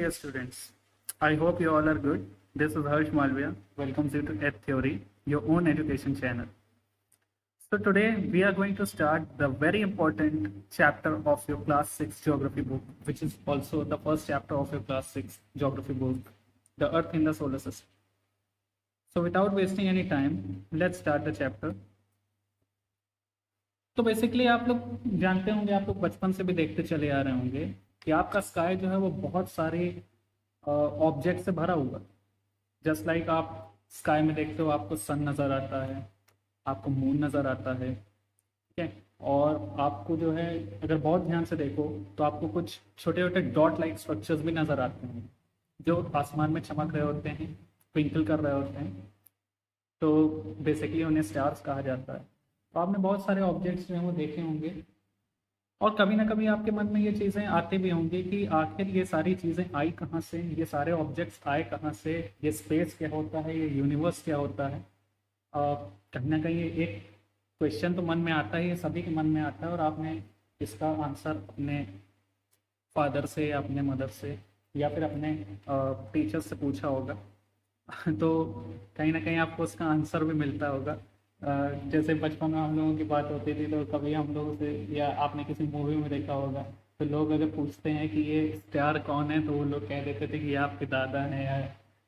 dear students. I hope you all are good. This is Harsh Malviya. Welcomes you to Eth Theory, your own education channel. So today we are going to start the very important chapter of your class 6 geography book, which is also the first chapter of your class 6 geography book, the Earth in the solar system. So without wasting any time, let's start the chapter. तो basically आप लोग जानते होंगे, आप लोग बचपन से भी देखते चले आ रहे होंगे कि आपका स्काई जो है वो बहुत सारे ऑब्जेक्ट से भरा हुआ है। जस्ट लाइक आप स्काई में देखते हो, आपको सन नज़र आता है, आपको मून नज़र आता है, ठीक है। और आपको जो है अगर बहुत ध्यान से देखो तो आपको कुछ छोटे छोटे डॉट लाइक स्ट्रक्चर्स भी नज़र आते हैं जो आसमान में चमक रहे होते हैं, ट्विंकल कर रहे होते हैं। तो बेसिकली उन्हें स्टार्स कहा जाता है। तो आपने बहुत सारे ऑब्जेक्ट्स जो हैं वो देखे होंगे और कभी ना कभी आपके मन में ये चीज़ें आती भी होंगी कि आखिर ये सारी चीज़ें आई कहाँ से, ये सारे ऑब्जेक्ट्स आए कहाँ से, ये स्पेस क्या होता है, ये यूनिवर्स क्या होता है। कहीं ना कहीं एक क्वेश्चन तो मन में आता है, ये सभी के मन में आता है और आपने इसका आंसर अपने फादर से या अपने मदर से या फिर अपने टीचर से पूछा होगा। तो कहीं ना कहीं आपको उसका आंसर भी मिलता होगा। जैसे बचपन में हम लोगों की बात होती थी तो कभी हम लोगों से या आपने किसी मूवी में देखा होगा तो लोग अगर पूछते हैं कि ये स्टार कौन है तो वो लोग कह देते थे कि ये आपके दादा हैं या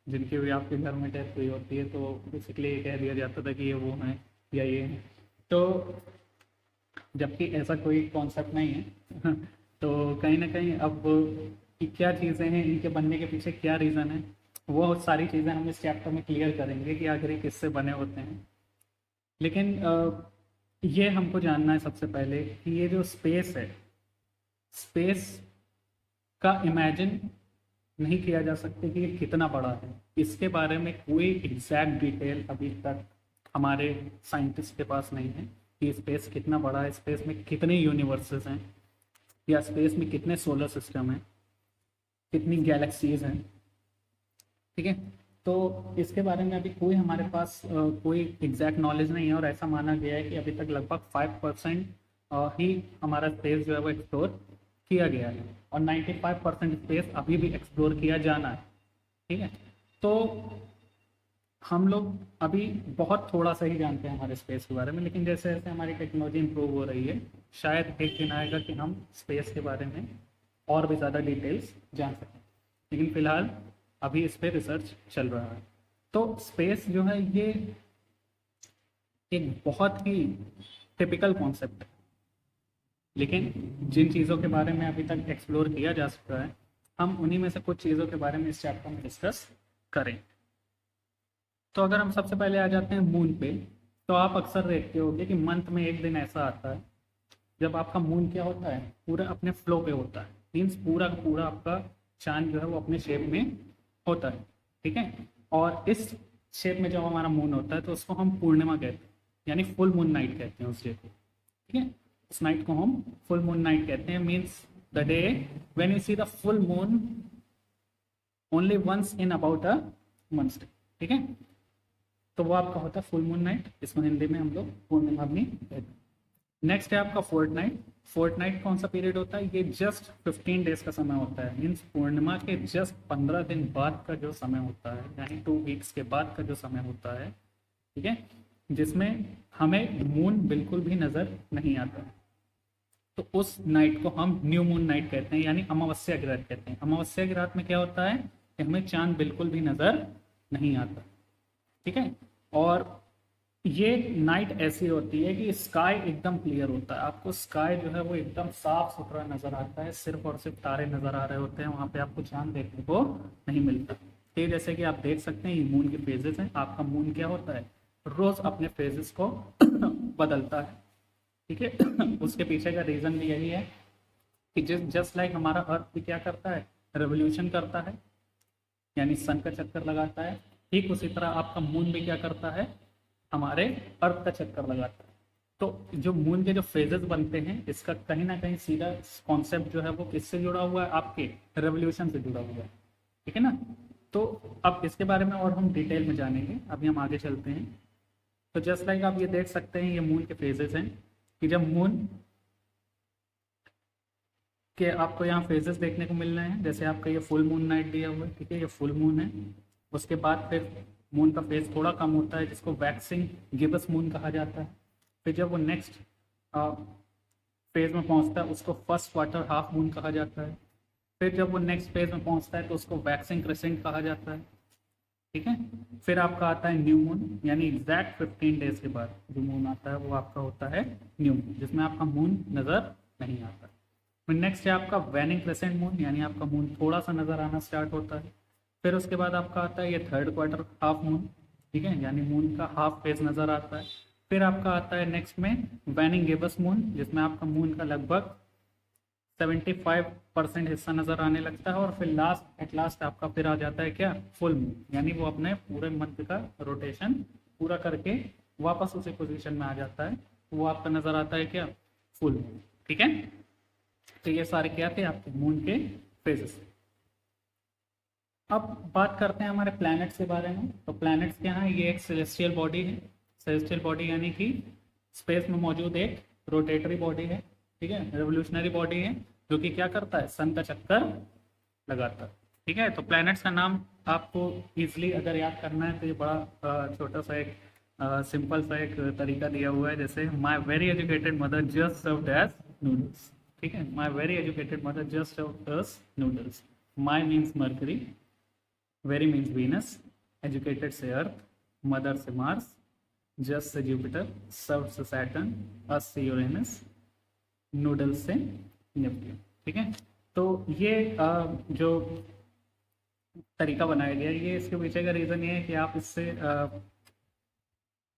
जिनकी भी आपके घर में डेथ हुई होती है, तो बेसिकली ये कह दिया जाता था कि ये वो हैं या ये हैं। तो जबकि ऐसा कोई कॉन्सेप्ट नहीं है तो कहीं ना कहीं अब कि क्या चीज़ें हैं, इनके बनने के पीछे क्या रीज़न है, वो सारी चीज़ें हम इस चैप्टर में क्लियर करेंगे कि आखिर ये किससे बने होते हैं। लेकिन ये हमको जानना है सबसे पहले कि ये जो स्पेस है, स्पेस का इमेजिन नहीं किया जा सकता कि ये कितना बड़ा है। इसके बारे में कोई एग्जैक्ट डिटेल अभी तक हमारे साइंटिस्ट के पास नहीं है कि स्पेस कितना बड़ा है, स्पेस में कितने यूनिवर्सेस हैं या स्पेस में कितने सोलर सिस्टम हैं, कितनी गैलेक्सीज हैं, ठीक है। तो इसके बारे में अभी कोई हमारे पास कोई एग्जैक्ट नॉलेज नहीं है और ऐसा माना गया है कि अभी तक लगभग 5% ही हमारा स्पेस जो है वो एक्सप्लोर किया गया है और 95% स्पेस अभी भी एक्सप्लोर किया जाना है, ठीक है। तो हम लोग अभी बहुत थोड़ा सा ही जानते हैं हमारे स्पेस के बारे में, लेकिन जैसे जैसे हमारी टेक्नोलॉजी इंप्रूव हो रही है शायद एक दिन आएगा कि हम स्पेस के बारे में और भी ज़्यादा डिटेल्स जान सकें, लेकिन फ़िलहाल अभी इस पर रिसर्च चल रहा है। तो स्पेस जो है ये एक बहुत ही टिपिकल कॉन्सेप्ट है, लेकिन जिन चीज़ों के बारे में अभी तक एक्सप्लोर किया जा सकता है हम उन्हीं में से कुछ चीज़ों के बारे में इस चैप्टर में डिस्कस करें। तो अगर हम सबसे पहले आ जाते हैं मून पे, तो आप अक्सर देखते होंगे कि मंथ में एक दिन ऐसा आता है जब आपका मून क्या होता है, पूरा अपने फ्लो पे होता है। मीन्स पूरा का पूरा आपका चांद जो है वो अपने शेप में होता है, ठीक है। और इस शेप में जब हमारा मून होता है तो उसको हम पूर्णिमा कहते हैं, यानी फुल मून नाइट कहते हैं उस डे को, ठीक है। उस नाइट को हम फुल मून नाइट कहते हैं। Means the day when you see the full moon only once in about a month, ठीक है। तो वो आपका होता है फुल मून नाइट, इसको हिंदी में हम लोग पूर्णिमा भी कहते हैं। नेक्स्ट है आपका फोर्थ नाइट। फोर्थ नाइट कौन सा पीरियड होता है, ये जस्ट 15 डेज का समय होता है। मीन्स पूर्णिमा के जस्ट 15 दिन बाद का जो समय होता है, यानी 2 वीक्स के बाद का जो समय होता है, ठीक है, जिसमें हमें मून बिल्कुल भी नज़र नहीं आता। तो उस नाइट को हम न्यू मून नाइट कहते हैं, यानी अमावस्या की रात कहते हैं। अमावस्या की रात में क्या होता है कि हमें चांद बिल्कुल भी नज़र नहीं आता, ठीक है। और ये नाइट ऐसी होती है कि स्काई एकदम क्लियर होता है, आपको स्काई जो है वो एकदम साफ सुथरा नजर आता है, सिर्फ और सिर्फ तारे नजर आ रहे होते हैं, वहां पे आपको चांद देखने को नहीं मिलता। तो जैसे कि आप देख सकते हैं ये मून के फेजेस हैं। आपका मून क्या होता है, रोज अपने फेजेस को बदलता है, ठीक है। उसके पीछे का रीजन भी यही है कि जस्ट लाइक हमारा अर्थ भी क्या करता है, रेवोल्यूशन करता है, यानी सन का चक्कर लगाता है, ठीक उसी तरह आपका मून भी क्या करता है, हमारे अर्थ का चक्कर लगाता है। तो जो मून के जो फेजेस बनते हैं इसका कहीं ना कहीं सीधा कॉन्सेप्ट जो है वो किससे जुड़ा हुआ है, आपके रेवोल्यूशन से जुड़ा हुआ है, ठीक है ना। तो अब इसके बारे में और हम डिटेल में जानेंगे, अभी हम आगे चलते हैं। तो जस्ट लाइक आप ये देख सकते हैं ये मून के फेजेस हैं कि जब मून कि आपको यहाँ फेजेस देखने को मिल रहे हैं। जैसे आपका ये फुल मून नाइट दिया हुआ है, ठीक है, ये फुल मून है। उसके बाद फिर मून का फेज थोड़ा कम होता है, जिसको वैक्सिंग गिबस मून कहा जाता है। फिर जब वो नेक्स्ट फेज में पहुंचता है उसको फर्स्ट क्वार्टर हाफ मून कहा जाता है। फिर जब वो नेक्स्ट फेज में पहुंचता है तो उसको वैक्सिंग क्रेसेंट कहा जाता है, ठीक है। फिर आपका आता है न्यू मून, यानी एग्जैक्ट 15 डेज के बाद जो मून आता है वो आपका होता है न्यू मून, जिसमें आपका मून नज़र नहीं आता। फिर नेक्स्ट है आपका वैनिंग क्रेसेंट मून, यानी आपका मून थोड़ा सा नज़र आना स्टार्ट होता है। फिर उसके बाद आपका आता है ये थर्ड क्वार्टर हाफ मून, ठीक है, यानी मून का हाफ फेज नज़र आता है। फिर आपका आता है नेक्स्ट में वैनिंग गिबस मून, जिसमें आपका मून का लगभग 75% हिस्सा नज़र आने लगता है। और फिर एट लास्ट आपका फिर आ जाता है क्या, फुल मून, यानी वो अपने पूरे मंथ का रोटेशन पूरा करके वापस उसी पोजीशन में आ जाता है, वो आपका नज़र आता है क्या, फुल मून, ठीक है। तो ये सारे क्या थे आपके मून के फेजेस। अब बात करते हैं हमारे प्लैनेट्स के बारे में। तो प्लैनेट्स क्या हैं, ये एक सेलेस्टियल बॉडी है। सेलेस्टियल बॉडी यानी कि स्पेस में मौजूद एक रोटेटरी बॉडी है, ठीक है, रेवोल्यूशनरी बॉडी है, जो कि क्या करता है, सन का चक्कर लगाता है, ठीक है। तो प्लैनेट्स का नाम आपको इजीली अगर याद करना है तो ये बड़ा छोटा सा एक सिंपल सा एक तरीका दिया हुआ है। जैसे my very educated mother just served as noodles, ठीक है, my very educated mother just served as noodles. My means Mercury, very means Venus, educated से अर्थ, मदर से मार्स, जस्ट से जुपिटर, सर्व से सैटर्न, अस से यूरेनस, नूडल्स से Neptune, ठीक है। तो ये जो तरीका बनाया गया है, ये इसके पीछे का रीज़न ये है कि आप इससे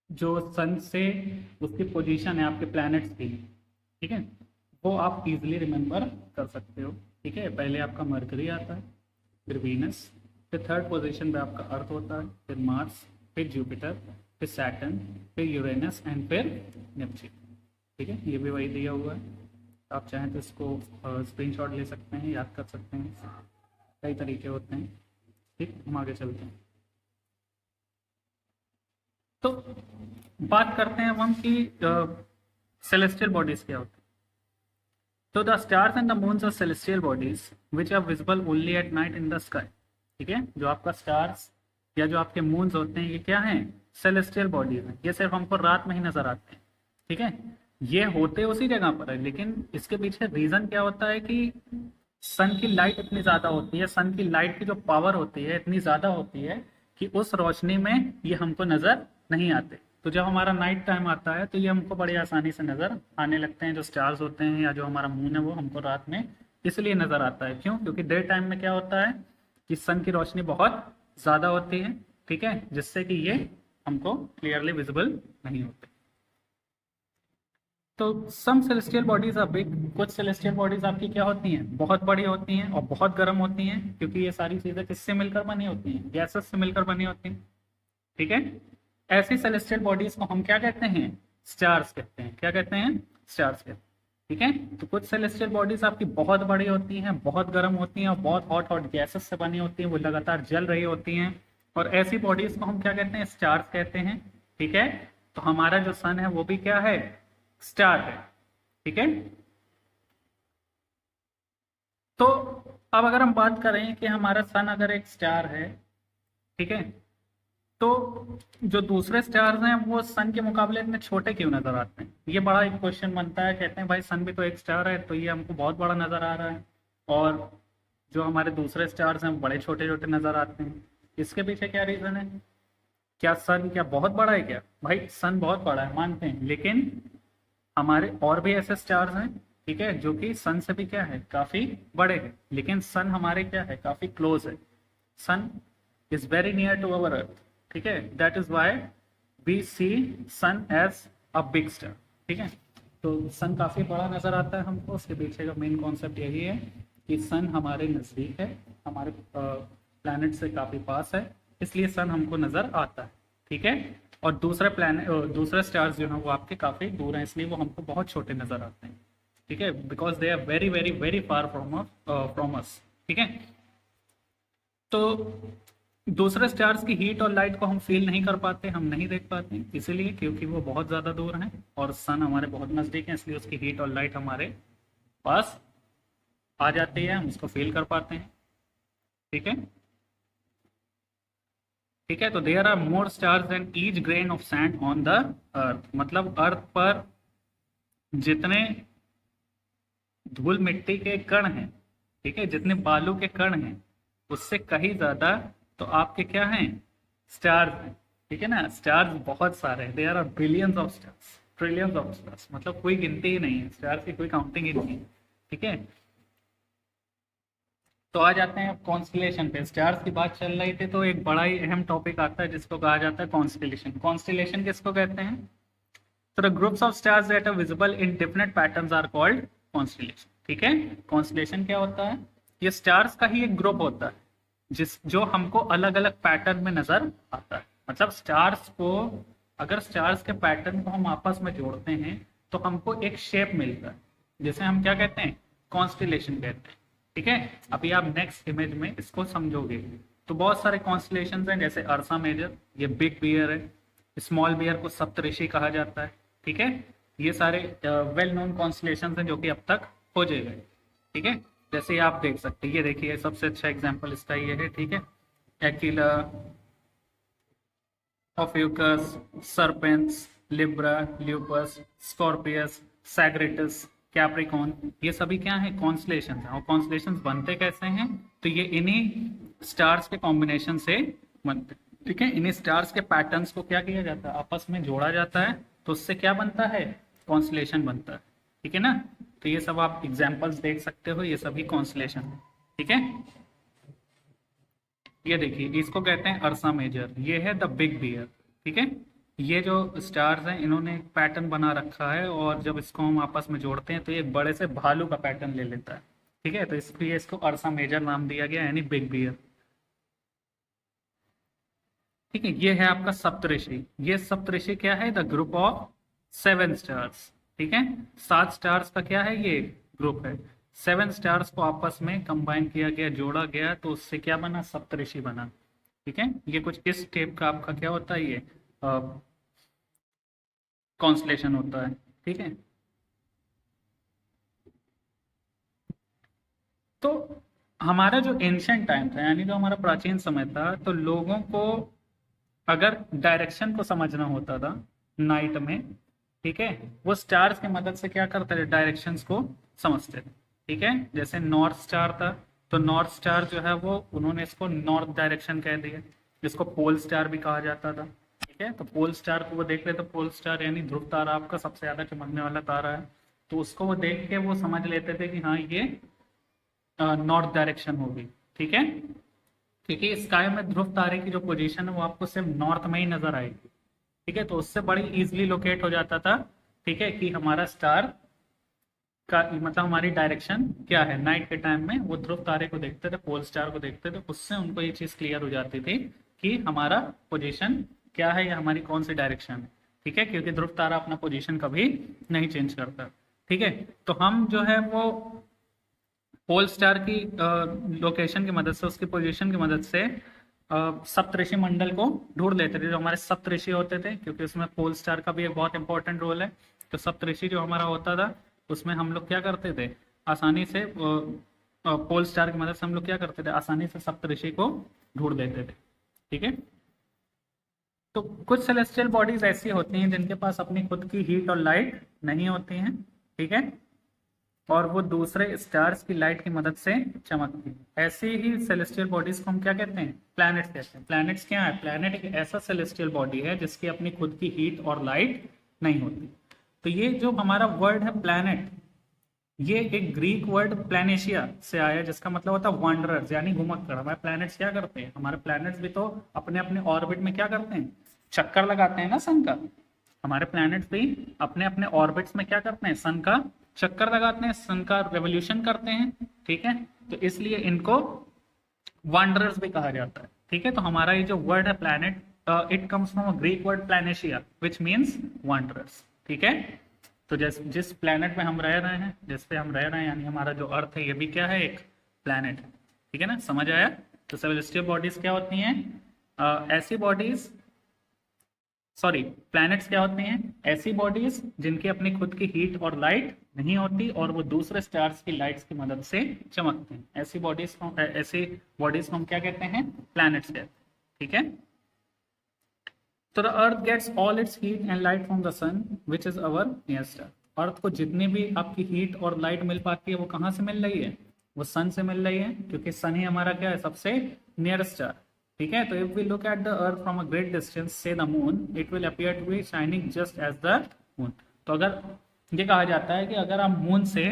जो सन से उसकी पोजीशन है आपके प्लैनेट्स की, ठीक है, वो आप इजीली रिमेंबर कर सकते हो, ठीक है। पहले आपका मरकरी आता है, फिर वीनस, फिर थर्ड पोजीशन पे आपका अर्थ होता है, फिर मार्स, फिर जुपिटर, फिर सैटर्न, फिर यूरेनस एंड फिर नेपच्यून, ठीक है। ये भी वही दिया हुआ है। आप चाहें तो इसको स्क्रीनशॉट ले सकते हैं, याद कर सकते हैं, कई तरीके होते हैं, ठीक। हम आगे चलते हैं। तो बात करते हैं हम कि सेलेस्टियल बॉडीज क्या होती है। तो the stars and the moons are celestial bodies which are visible only at night in the sky, ठीक है। जो आपका स्टार्स या जो आपके मून्स होते हैं, ये क्या हैं, सेलेस्टियल बॉडीज हैं। ये सिर्फ हमको रात में ही नजर आते हैं, ठीक है। ये होते उसी जगह पर है, लेकिन इसके पीछे रीजन क्या होता है कि सन की लाइट इतनी ज्यादा होती है, सन की लाइट की जो पावर होती है इतनी ज्यादा होती है कि उस रोशनी में ये हमको नजर नहीं आते। तो जब हमारा नाइट टाइम आता है तो ये हमको बड़ी आसानी से नजर आने लगते हैं। जो स्टार्स होते हैं या जो हमारा मून है वो हमको रात में इसलिए नजर आता है, क्यों, क्योंकि डे टाइम में क्या होता है कि सन की रोशनी बहुत ज्यादा होती है, ठीक है, जिससे कि ये हमको क्लियरली विजिबल नहीं होते। तो सम सेलेस्टियल बॉडीज आर बिग, कुछ सेलेस्टियल बॉडीज आपकी क्या होती हैं, बहुत बड़ी होती हैं और बहुत गर्म होती हैं, क्योंकि ये सारी चीजें किससे मिलकर बनी होती हैं, गैसेस से मिलकर बनी होती हैं, ठीक है। ऐसी सेलेस्टियल बॉडीज को हम क्या कहते हैं, स्टार्स कहते हैं। क्या कहते हैं, स्टार्स कहते हैं, ठीक है। तो कुछ सेलेस्टियल बॉडीज आपकी बहुत बड़ी होती हैं, बहुत गर्म होती हैं और बहुत हॉट हॉट गैसेस से बनी होती हैं, वो लगातार जल रही होती हैं, और ऐसी बॉडीज को हम क्या कहते हैं, स्टार्स कहते हैं, ठीक है। तो हमारा जो सन है वो भी क्या है, स्टार है, ठीक है। तो अब अगर हम बात करें कि हमारा सन अगर एक स्टार है, ठीक है, तो जो दूसरे स्टार्स हैं वो सन के मुकाबले इतने छोटे क्यों नजर आते हैं, ये बड़ा एक क्वेश्चन बनता है। कहते हैं भाई सन भी तो एक स्टार है, तो ये हमको बहुत बड़ा नजर आ रहा है, और जो हमारे दूसरे स्टार्स हैं वो बड़े छोटे छोटे नजर आते हैं। इसके पीछे क्या रीजन है, क्या सन क्या बहुत बड़ा है क्या, भाई सन बहुत बड़ा है मानते हैं, लेकिन हमारे और भी ऐसे स्टार्स हैं, ठीक है, जो कि सन से भी क्या है, काफी बड़े हैं, लेकिन सन हमारे क्या है, काफी क्लोज है। Sun is very near to our earth, ठीक है, that is why we see sun as a big star, ठीक है। तो सन काफी बड़ा नजर आता है हमको। उसके पीछे का मेन कॉन्सेप्ट यही है कि सन हमारे नजदीक है, हमारे प्लैनेट से काफी पास है, इसलिए सन हमको नजर आता है, ठीक है। और दूसरे प्लैनेट, दूसरे स्टार्स जो हैं वो आपके काफी दूर हैं, इसलिए वो हमको बहुत छोटे नजर आते हैं, ठीक है, because they are very very very far from us, ठीक है। तो दूसरे स्टार्स की हीट और लाइट को हम फील नहीं कर पाते, हम नहीं देख पाते, इसीलिए क्योंकि वो बहुत ज्यादा दूर हैं और सन हमारे बहुत नजदीक है, इसलिए उसकी हीट और लाइट हमारे पास आ जाती है, हम उसको फील कर पाते हैं। ठीक है, ठीक है। तो there are more stars than each grain of sand on the Earth, मतलब अर्थ पर जितने धूल मिट्टी के कण हैं, ठीक है, जितने बालू के कण हैं, उससे कहीं ज्यादा तो आपके क्या हैं, स्टार्स हैं। ठीक है ना, स्टार्स बहुत सारे हैं, there are billions of stars, trillions of stars, मतलब कोई गिनती ही नहीं है, स्टार्स की कोई काउंटिंग ही नहीं है। ठीक है, तो आ जाते हैं कॉन्स्टिलेशन पे। स्टार्स की बात चल रही थी तो एक बड़ा ही अहम टॉपिक आता है जिसको कहा जाता है कॉन्स्टिलेशन। कॉन्स्टिलेशन किसको कहते हैं? तो the groups of stars that are visible in different patterns are called constellation. ठीक है, कॉन्स्टिलेशन क्या होता है? ये स्टार्स का ही एक ग्रुप होता है जिस जो हमको अलग अलग पैटर्न में नजर आता है। मतलब स्टार्स को, अगर स्टार्स के पैटर्न को हम आपस में जोड़ते हैं तो हमको एक शेप मिलता है, जिसे हम क्या कहते हैं, कॉन्स्टिलेशन कहते हैं। ठीक है, अभी आप नेक्स्ट इमेज में इसको समझोगे। तो बहुत सारे कॉन्स्टिलेशन हैं, जैसे अर्सा मेजर, ये बिग बियर है, स्मॉल बियर को सप्तऋषि कहा जाता है। ठीक है, ये सारे वेल नोन कॉन्स्टिलेशन हैं जो कि अब तक खोजे गए। ठीक है, जैसे आप देख सकते हैं, ये देखिए सबसे अच्छा एग्जांपल इसका ये है। ठीक है, Aquila, Ophiuchus, Serpens, Libra, Lupus, Scorpius, Sagittarius, Capricorn, ये सभी क्या है, कॉन्स्टिलेशन हैं। और कॉन्स्टिलेशन बनते कैसे हैं? तो ये इन्हीं स्टार्स के कॉम्बिनेशन से बनते हैं। ठीक है, इन्हीं स्टार्स के पैटर्न्स को क्या किया जाता है, आपस में जोड़ा जाता है, तो उससे क्या बनता है, कॉन्स्टिलेशन बनता है। ठीक है ना, तो ये सब आप एग्जाम्पल्स देख सकते हो, ये सभी कॉन्स्टिलेशन है। ठीक है, ये देखिए इसको कहते हैं अर्सा मेजर, ये है द बिग बियर। ठीक है, ये जो स्टार्स हैं इन्होंने एक पैटर्न बना रखा है, और जब इसको हम आपस में जोड़ते हैं तो ये एक बड़े से भालू का पैटर्न ले लेता है। ठीक है, तो इसलिए इसको अर्सा मेजर नाम दिया गया, यानी बिग बियर। ठीक है, ये है आपका सप्तऋषि। ये सप्तऋषि क्या है, द ग्रुप ऑफ 7 स्टार्स। ठीक है, 7 स्टार्स का क्या है, ये ग्रुप है। 7 स्टार्स को आपस में कंबाइन किया गया, जोड़ा गया, तो उससे क्या बना, सप्तऋषि बना। ठीक है, ये कुछ इस टाइप का आपका क्या होता है, ये कॉन्स्टलेशन होता है। ठीक है, तो हमारा जो एंशियंट टाइम था, यानी जो हमारा प्राचीन समय था, तो लोगों को अगर डायरेक्शन को समझना होता था नाइट में, ठीक है, वो स्टार्स की मदद से क्या करते थे, डायरेक्शंस को समझते थे। ठीक है, जैसे नॉर्थ स्टार था, तो नॉर्थ स्टार जो है वो उन्होंने इसको नॉर्थ डायरेक्शन कह दिया, जिसको पोल स्टार भी कहा जाता था। ठीक है, तो पोल स्टार को वो देख रहे थे, पोल स्टार यानी ध्रुव तारा आपका सबसे ज्यादा चमकने वाला तारा है, तो उसको वो देख के वो समझ लेते थे कि हाँ ये नॉर्थ डायरेक्शन होगी। ठीक है, क्योंकि स्काई में ध्रुव तारे की जो पोजीशन है वो आपको सिर्फ नॉर्थ में ही नजर आएगी। ठीक है, तो उससे बड़ी इजीली लोकेट हो जाता था। ठीक है, कि हमारा स्टार का मतलब हमारी डायरेक्शन क्या है, नाइट के टाइम में वो ध्रुव तारे को देखते थे, पोल स्टार को देखते थे, उससे उनको ये चीज क्लियर हो जाती थी कि हमारा पोजीशन क्या है या हमारी कौन सी डायरेक्शन है। ठीक है, क्योंकि ध्रुव तारा अपना पोजीशन कभी नहीं चेंज करता। ठीक है, तो हम जो है वो पोल स्टार की लोकेशन की मदद से, उसकी पोजीशन की मदद से सप्तऋषि मंडल को ढूंढ लेते थे, जो हमारे सप्तऋषि होते थे, क्योंकि उसमें पोल स्टार का भी एक बहुत इंपॉर्टेंट रोल है। तो सप्तऋषि जो हमारा होता था, उसमें हम लोग क्या करते थे, आसानी से पोल स्टार की मदद से हम लोग क्या करते थे, आसानी से सप्तऋषि को ढूंढ लेते थे। ठीक है, तो कुछ सेलेस्टियल बॉडीज ऐसी होती हैं जिनके पास अपनी खुद की हीट और लाइट नहीं होती हैं। ठीक है, और वो दूसरे स्टार्स की लाइट की मदद से चमकती है। ऐसी ही सेलेस्टियल बॉडीज को हम क्या कहते हैं, प्लैनेट्स कहते हैं। प्लैनेट्स क्या है, प्लैनेट एक ऐसा सेलेस्टियल बॉडी है जिसकी अपनी खुद की हीट और लाइट नहीं होती। तो ये जो हमारा वर्ड है प्लैनेट, ये एक ग्रीक वर्ड प्लैनेशिया से आया, जिसका मतलब होता है वॉन्डरर्स, यानी घुमक्कड़। हमारे प्लैनेट्स क्या करते हैं, हमारे प्लैनेट्स भी तो अपने अपने ऑर्बिट में क्या करते हैं, चक्कर लगाते हैं ना सन का। हमारे प्लैनेट्स भी अपने अपने ऑर्बिट्स में क्या करते हैं, सन का चक्कर लगाते हैं, सन का रेवोल्यूशन करते हैं। ठीक है, तो इसलिए इनको वॉन्डरर्स भी कहा जाता है। ठीक है, तो हमारा ये जो वर्ड है planet, it comes from a Greek word प्लैनेशिया विच मीन्स वॉन्डरर्स। ठीक है, तो जिस प्लैनेट पे हम रह रहे हैं, जिस पे हम रह रहे हैं, यानी हमारा जो अर्थ है, ये भी क्या है, एक प्लैनेट है। ठीक है ना, समझ आया? तो सेलेस्टियल बॉडीज क्या होती हैं, ऐसी बॉडीज सॉरी, प्लैनेट्स क्या होते हैं? ऐसी बॉडीज जिनकी अपनी खुद की हीट और लाइट नहीं होती और वो दूसरे स्टार्स की लाइट्स की मदद से चमकते हैं। ऐसी बॉडीज को हम क्या कहते हैं? प्लैनेट्स कहते हैं। ठीक है, तो the earth gets all its heat and light from the sun which is our near star. Earth को जितनी भी आपकी हीट और लाइट मिल पाती है वो कहाँ से मिल रही है? वो सन से मिल रही है, क्योंकि सन ही हमारा क्या है? सबसे नियर स्टार। ठीक है, तो if we look at the earth from a great distance से the moon, it will appear to be shining just as the moon. तो अगर ये कहा जाता है कि अगर आप मून से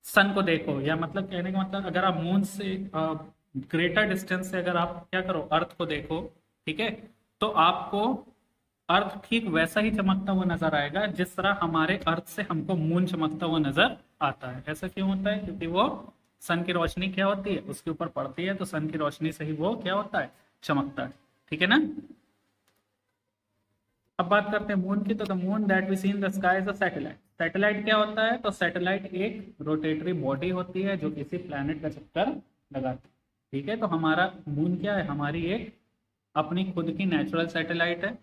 सन को देखो, या मतलब कहने का मतलब अगर आप मून से ग्रेटर डिस्टेंस से अगर आप क्या करो, अर्थ को देखो, ठीक है, तो आपको अर्थ ठीक वैसा ही चमकता हुआ नजर आएगा जिस तरह हमारे अर्थ से हमको मून चमकता हुआ नजर आता है। ऐसा क्यों होता है? क्योंकि वो सन की रोशनी क्या होती है? उसके ऊपर पड़ती है, तो सन की रोशनी से ही वो क्या होता है? चमकता है। ठीक है ना। अब बात करते हैं मून की। तो the moon that we see in the sky is a satellite. Satellite क्या होता है? तो सैटेलाइट एक रोटेटरी बॉडी होती है जो किसी प्लैनेट का चक्कर लगाती है। ठीक है, तो हमारा मून क्या है? हमारी एक अपनी खुद की नेचुरल सैटेलाइट है।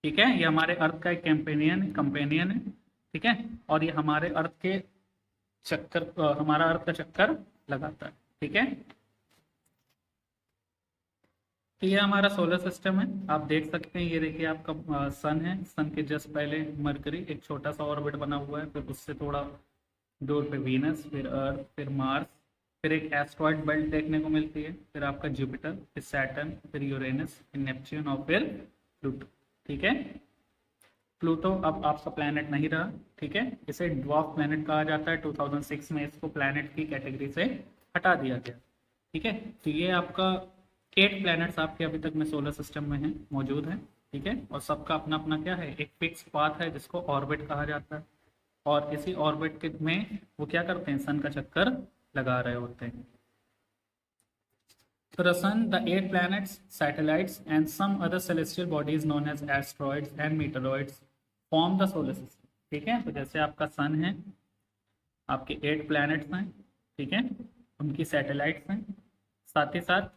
ठीक है, ये हमारे अर्थ का एक कंपेनियन है। ठीक है, और ये हमारे अर्थ के चक्कर हमारा अर्थ का चक्कर लगाता है। ठीक है, तो ये हमारा सोलर सिस्टम है। आप देख सकते हैं, ये देखिए आपका सन है। सन के जस्ट पहले मरकरी, एक छोटा सा ऑर्बिट बना हुआ है, फिर उससे थोड़ा दूर पे वीनस, फिर अर्थ, फिर मार्स, फिर एक एस्ट्रॉयड बेल्ट देखने को मिलती है, फिर आपका जुपिटर, फिर सैटर्न, फिर यूरेनस, फिर नेपच्यून और फिर प्लूटो। ठीक है, प्लूटो अब आपका प्लैनेट नहीं रहा। ठीक है, इसे ड्वार्फ प्लैनेट कहा जाता है। 2006 में इसको प्लैनेट की कैटेगरी से हटा दिया गया। ठीक है, तो ये आपका 8 प्लैनेट्स आपके अभी तक में सोलर सिस्टम में हैं, मौजूद हैं। ठीक है, और सबका अपना अपना क्या है? एक फिक्स पाथ है जिसको ऑर्बिट कहा जाता है, और इसी ऑर्बिट के में वो क्या करते हैं? सन का चक्कर लगा रहे होते हैं। So the sun, the 8 planets, satellites, and some other celestial bodies known as asteroids and meteoroids form the solar system. ठीक है, तो जैसे आपका सन है, आपके 8 प्लैनेट्स हैं, ठीक है, उनकी सैटेलाइट्स हैं, साथ ही साथ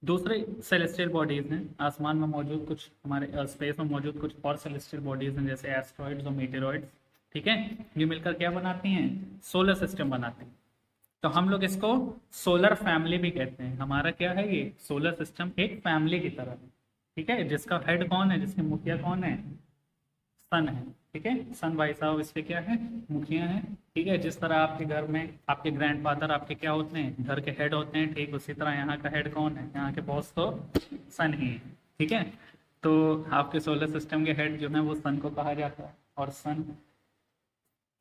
दूसरे सेलेस्टियल बॉडीज हैं, आसमान में मौजूद कुछ, हमारे स्पेस में मौजूद कुछ और सेलेस्टियल बॉडीज हैं जैसे एस्ट्रॉइड्स और मीटेरॉइड्स। ठीक है, ये मिलकर क्या बनाती हैं? सोलर सिस्टम बनाती हैं। तो हम लोग इसको सोलर फैमिली भी कहते हैं। हमारा क्या है? ये सोलर सिस्टम एक फैमिली की तरह है। ठीक है, जिसका हेड कौन है? जिसके मुखिया कौन है? सन है। ठीक है, सन भाई साहब इस पे क्या है? मुखिया है। ठीक है, जिस तरह आपके घर में आपके ग्रैंडफादर आपके क्या होते हैं? घर के हेड होते हैं। ठीक उसी तरह यहाँ का हेड कौन है? यहाँ के बॉस तो सन ही है। ठीक है, तो आपके सोलर सिस्टम के हेड जो है वो सन को कहा जाता है, और सन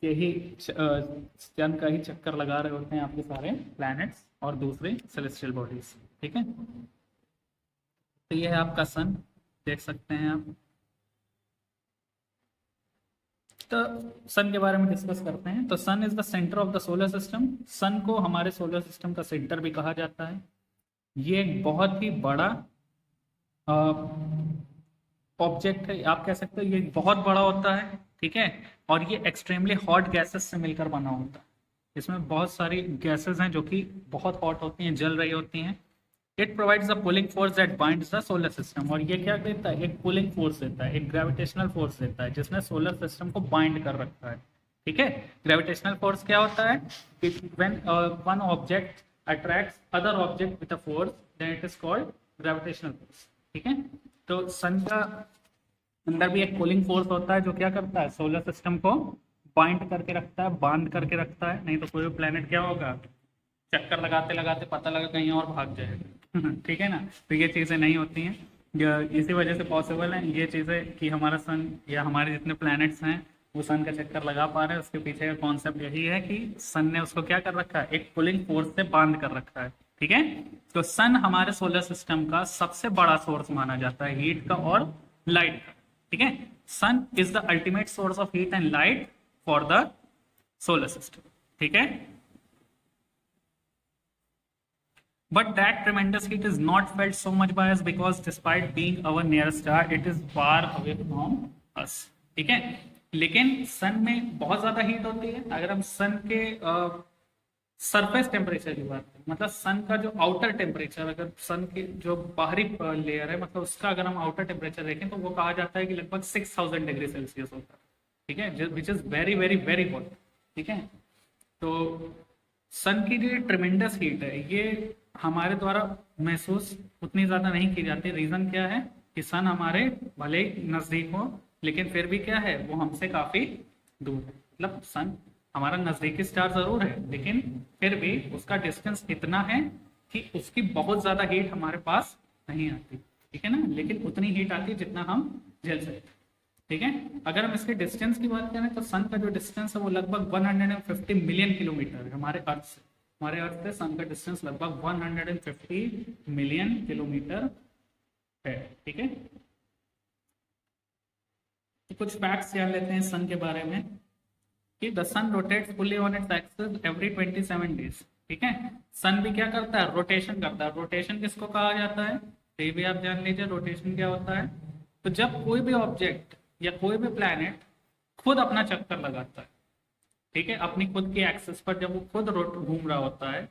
यही सन का ही चक्कर लगा रहे होते हैं आपके सारे प्लैनेट्स और दूसरे सेलेस्टियल बॉडीज। ठीक है, तो ये है आपका सन, देख सकते हैं आप। तो सन के बारे में डिस्कस करते हैं। तो sun is the centre of the solar system. Sun को हमारे सोलर सिस्टम का सेंटर भी कहा जाता है। ये एक बहुत ही बड़ा ऑब्जेक्ट है, आप कह सकते हो ये बहुत बड़ा होता है। ठीक है, और ये एक्सट्रीमली हॉट गैसेस से मिलकर बना होता है। इसमें बहुत सारी गैसेस हैं जो कि बहुत हॉट होती हैं, जल रही होती हैं। It provides the pulling force that binds the solar system. और ये क्या देता है? एक पुलिंग फोर्स देता है, एक ग्रेविटेशनल फोर्स देता है जिसने सोलर सिस्टम को बाइंड कर रखा है। ठीक है, ग्रेविटेशनल फोर्स क्या होता है? When one object attracts other object with a force, then it is called gravitational force. ठीक है, तो सन का अंदर भी एक पुलिंग फोर्स होता है जो क्या करता है? सोलर सिस्टम को बाइंड करके रखता है, बांध करके रखता है। नहीं तो कोई भी प्लेनेट क्या होगा? चक्कर लगाते लगाते पता लगा कहीं और भाग जाएगा। ठीक है ना, तो ये चीज़ें नहीं होती हैं। इसी वजह से पॉसिबल है ये चीज़ें कि हमारा सन या हमारे जितने प्लैनेट्स हैं वो सन का चक्कर लगा पा रहे हैं। उसके पीछे का कॉन्सेप्ट यही है कि सन ने उसको क्या कर रखा है? एक पुलिंग फोर्स से बांध कर रखा है। ठीक है, तो सन हमारे सोलर सिस्टम का सबसे बड़ा सोर्स माना जाता है हीट का और लाइट का। ठीक है, sun is the ultimate source of heat and light for the solar system. ठीक है, but that tremendous heat is not felt so much by us because despite being our nearest star it is far away from us। ठीक है, लेकिन सन में बहुत ज्यादा heat होती है। अगर हम सन के सरफेस टेम्परेचर की बात करें, मतलब सन का जो आउटर टेम्परेचर, अगर सन की जो बाहरी लेयर है मतलब उसका अगर हम आउटर टेम्परेचर देखें तो वो कहा जाता है कि लगभग 6000 डिग्री सेल्सियस होता है, ठीक है, which is very very very hot, ठीक है। तो सन की जो ट्रिमेंडस हीट है ये हमारे द्वारा महसूस उतनी ज्यादा नहीं की जाती। रीजन क्या है कि सन हमारे भले ही नजदीक हो लेकिन फिर भी क्या है वो हमसे काफी दूर है। मतलब सन हमारा नजदीकी स्टार जरूर है लेकिन फिर भी उसका डिस्टेंस इतना है कि उसकी बहुत ज्यादा हीट हमारे पास नहीं आती, ठीक है ना, लेकिन उतनी हीट आती है जितना हम झेल सकते हैं, ठीक है। अगर हम इसके डिस्टेंस की बात करें तो सन का जो डिस्टेंस है वो लगभग 150 मिलियन किलोमीटर है हमारे अर्थ से। हमारे अर्थ से सन का डिस्टेंस लगभग 150 मिलियन किलोमीटर है, ठीक है। तो कुछ फैक्ट्स जान लेते हैं सन के बारे में कि the sun rotates fully on its axis every 27 days, ठीक है। सन भी क्या करता है, रोटेशन करता है। रोटेशन किसको कहा जाता है, तो ये भी आप जान लीजिए रोटेशन क्या होता है। तो जब कोई भी ऑब्जेक्ट या कोई भी प्लैनेट खुद अपना चक्कर लगाता है, ठीक है, अपनी खुद की एक्सिस पर जब वो खुद घूम रहा होता है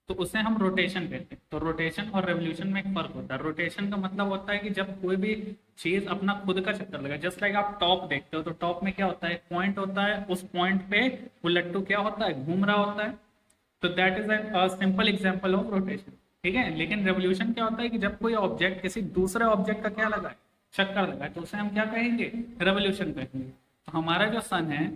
तो उसे हम रोटेशन कहते हैं। तो रोटेशन और रेवोल्यूशन में एक फर्क होता है। रोटेशन का मतलब होता है कि जब कोई भी चीज अपना खुद का चक्कर लगा, जस्ट लाइक आप टॉप देखते हो तो टॉप में क्या होता है, पॉइंट होता है, उस पॉइंट पे वो लट्टू क्या होता है, घूम रहा होता है। तो that is a simple example of rotation, ठीक है। लेकिन रेवोल्यूशन क्या होता है कि जब कोई ऑब्जेक्ट किसी दूसरे ऑब्जेक्ट का क्या लगा है, चक्कर लगा है, तो उसे हम क्या कहेंगे, रेवोल्यूशन कहेंगे। तो हमारा जो सन है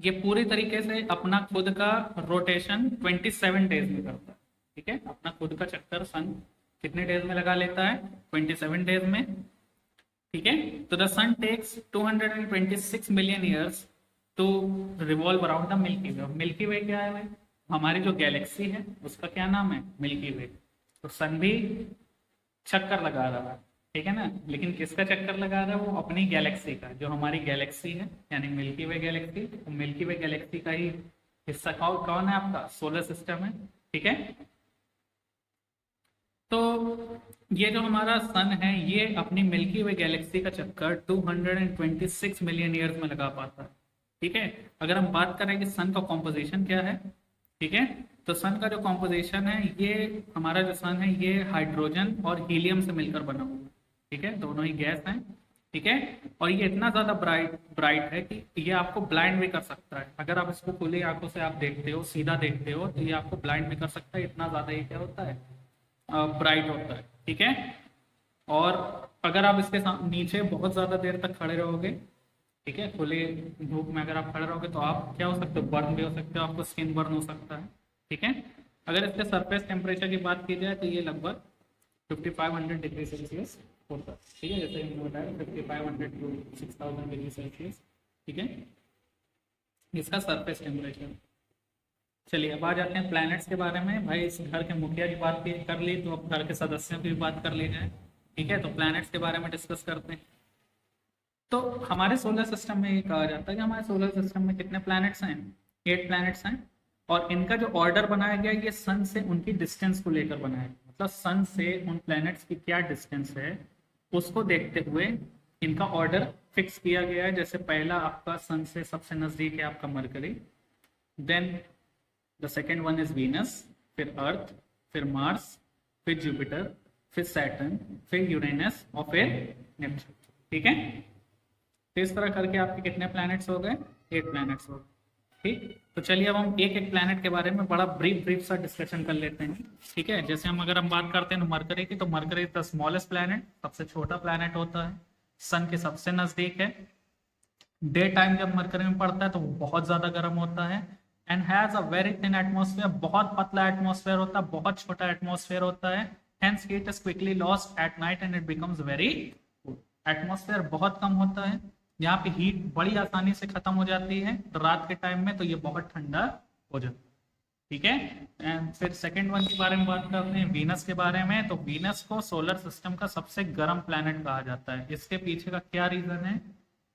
ये पूरी तरीके से अपना खुद का रोटेशन 27 डेज में करता है, ठीक है। अपना खुद का चक्कर सन कितने डेज में लगा लेता है, 27 डेज में, ठीक है। तो the sun takes 226 million years to revolve around the Milky Way. Milky Way क्या है भाई, हमारी जो गैलेक्सी है उसका क्या नाम है, मिल्की वे। तो सन भी चक्कर लगा रहा है, ठीक है ना, लेकिन किसका चक्कर लगा रहा है, वो अपनी गैलेक्सी का, जो हमारी गैलेक्सी है यानी मिल्की वे गैलेक्सी। तो मिल्की वे गैलेक्सी का ही हिस्सा कौन है, आपका सोलर सिस्टम है, ठीक है। तो ये जो हमारा सन है ये अपनी मिल्की वे गैलेक्सी का चक्कर 226 मिलियन ईयर्स में लगा पाता है, ठीक है। अगर हम बात करें कि सन का कॉम्पोजिशन क्या है, ठीक है, तो सन का जो कॉम्पोजिशन है ये हमारा जो सन है ये हाइड्रोजन और हीलियम से मिलकर बना हुआ है, ठीक है, दोनों ही गैस हैं, ठीक है। और ये इतना ज्यादा ब्राइट है कि ये आपको ब्लाइंड भी कर सकता है। अगर आप इसको खुली आंखों से आप देखते हो, सीधा देखते हो, तो ये आपको ब्लाइंड भी कर सकता है, इतना ज्यादा ये क्या होता है, ब्राइट होता है, ठीक है। और अगर आप इसके नीचे बहुत ज्यादा देर तक खड़े रहोगे, ठीक है, खुले धूप में अगर आप खड़े रहोगे तो आप क्या हो सकते हो, बर्न भी हो सकते हो, आपको स्किन बर्न हो सकता है, ठीक है। अगर इसके सरफेस टेम्परेचर की बात की जाए तो ये लगभग 5500 डिग्री सेल्सियस होता है, ठीक है, जैसे हमने बताया 5500 टू 6000 डिग्री सेल्सियस, ठीक है, इसका सरफेस टेम्परेचर। चलिए अब आ जाते हैं प्लैनेट्स के बारे में। भाई इस घर के मुखिया की बात कर ली तो अब घर के सदस्यों की भी बात कर ली जाए, ठीक है। तो प्लैनेट्स के बारे में डिस्कस करते हैं। तो हमारे सोलर सिस्टम में ये कहा जाता है कि हमारे सोलर सिस्टम में कितने प्लैनेट्स हैं, 8 प्लैनेट्स हैं। और इनका जो ऑर्डर बनाया गया ये सन से उनकी डिस्टेंस को लेकर बनाया गया, मतलब सन से उन प्लैनेट्स की क्या डिस्टेंस है उसको देखते हुए इनका ऑर्डर फिक्स किया गया है। जैसे पहला आपका सन से सबसे नजदीक है आपका Mercury, then the second one is Venus, फिर अर्थ, फिर मार्स, फिर जुपिटर, फिर सैटर्न, फिर यूरेनस और फिर नेपच्यून, ठीक है। तो इस तरह करके आपके कितने प्लैनेट्स हो गए, 8 प्लैनेट्स हो गए, ठीक। तो चलिए अब हम एक एक प्लैनेट के बारे में बड़ा ब्रीफ सा डिस्कशन कर लेते हैं, ठीक है। जैसे अगर हम बात करते हैं मरकरी की, तो मरकरी द स्मॉलेस्ट प्लैनेट, सबसे छोटा प्लैनेट होता है, सन के सबसे नजदीक है। डे टाइम जब मरकरी में पड़ता है तो वो बहुत ज्यादा गर्म होता है and has a very thin atmosphere, बहुत पतला एटमॉस्फेयर होता है, बहुत छोटा एटमॉस्फेयर होता है। Hence heat is quickly lost at night and it becomes very cool. Atmosphere बहुत कम होता है, यहाँ पे हीट बड़ी आसानी से खत्म हो जाती है रात के टाइम में, तो ये बहुत ठंडा हो जाता है, ठीक है। एंड फिर सेकंड वन के बारे में बात करते हैं, वीनस के बारे में। तो वीनस को सोलर सिस्टम का सबसे गर्म प्लैनेट कहा जाता है। इसके पीछे का क्या रीजन है,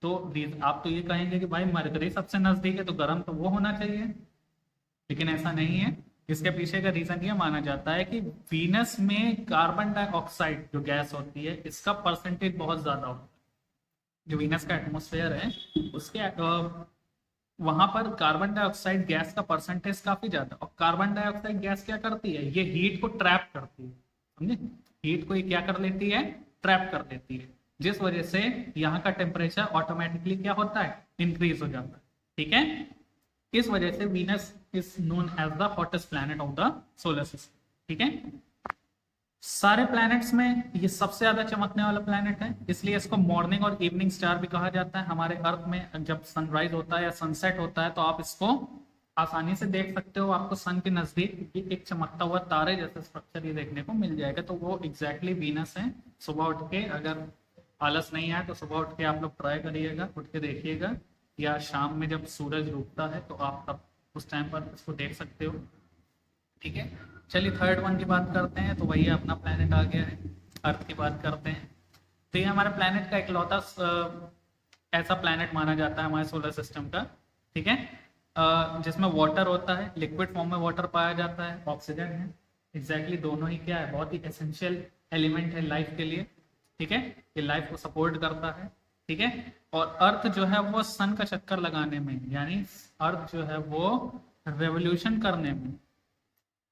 तो आप तो ये कहेंगे कि भाई मरकरी सबसे नजदीक है तो गर्म तो वो होना चाहिए, लेकिन ऐसा नहीं है। इसके पीछे का रीजन ये माना जाता है कि वीनस में कार्बन डाइऑक्साइड जो गैस होती है इसका परसेंटेज बहुत ज्यादा होता है। जो वीनस का एटमॉस्फेयर है उसके वहां पर कार्बन डाइऑक्साइड गैस का परसेंटेज काफी ज्यादा, और कार्बन डाइऑक्साइड गैस क्या करती है, ये हीट को ट्रैप करती है, समझे, हीट को ये क्या कर लेती है, ट्रैप कर लेती है, जिस वजह से यहाँ का टेम्परेचर ऑटोमेटिकली क्या होता है, इंक्रीज हो जाता है। ठीक है, इस वजह से Venus is known as the hottest planet of the solar system. ठीक है, सारे प्लैनेट्स में ये सबसे ज्यादा चमकने वाला प्लैनेट है, इसलिए इसको मॉर्निंग और इवनिंग स्टार भी कहा जाता है। हमारे अर्थ में जब सनराइज होता है या सनसेट होता है तो आप इसको आसानी से देख सकते हो, आपको सन के नजदीक एक चमकता हुआ तारे जैसा स्ट्रक्चर ये देखने को मिल जाएगा, तो वो एग्जैक्टली वीनस है। सुबह उठ के अगर आलस नहीं आए तो सुबह उठ के आप लोग ट्राई करिएगा, उठ के देखिएगा, या शाम में जब सूरज डूबता है तो आप तब उस टाइम पर इसको देख सकते हो। ठीक है, चलिए थर्ड वन की बात करते हैं, तो वही अपना प्लेनेट आ गया है, अर्थ की बात करते हैं। तो ये हमारे प्लेनेट का इकलौता ऐसा प्लेनेट माना जाता है हमारे सोलर सिस्टम का, ठीक है, जिसमें वाटर होता है, लिक्विड फॉर्म में वाटर पाया जाता है, ऑक्सीजन है, एग्जैक्टली दोनों ही क्या है, बहुत ही एसेंशियल एलिमेंट है लाइफ के लिए। ठीक है, ये लाइफ को सपोर्ट करता है। ठीक है, और अर्थ जो है वो सन का चक्कर लगाने में, यानी अर्थ जो है वो रेवोल्यूशन करने में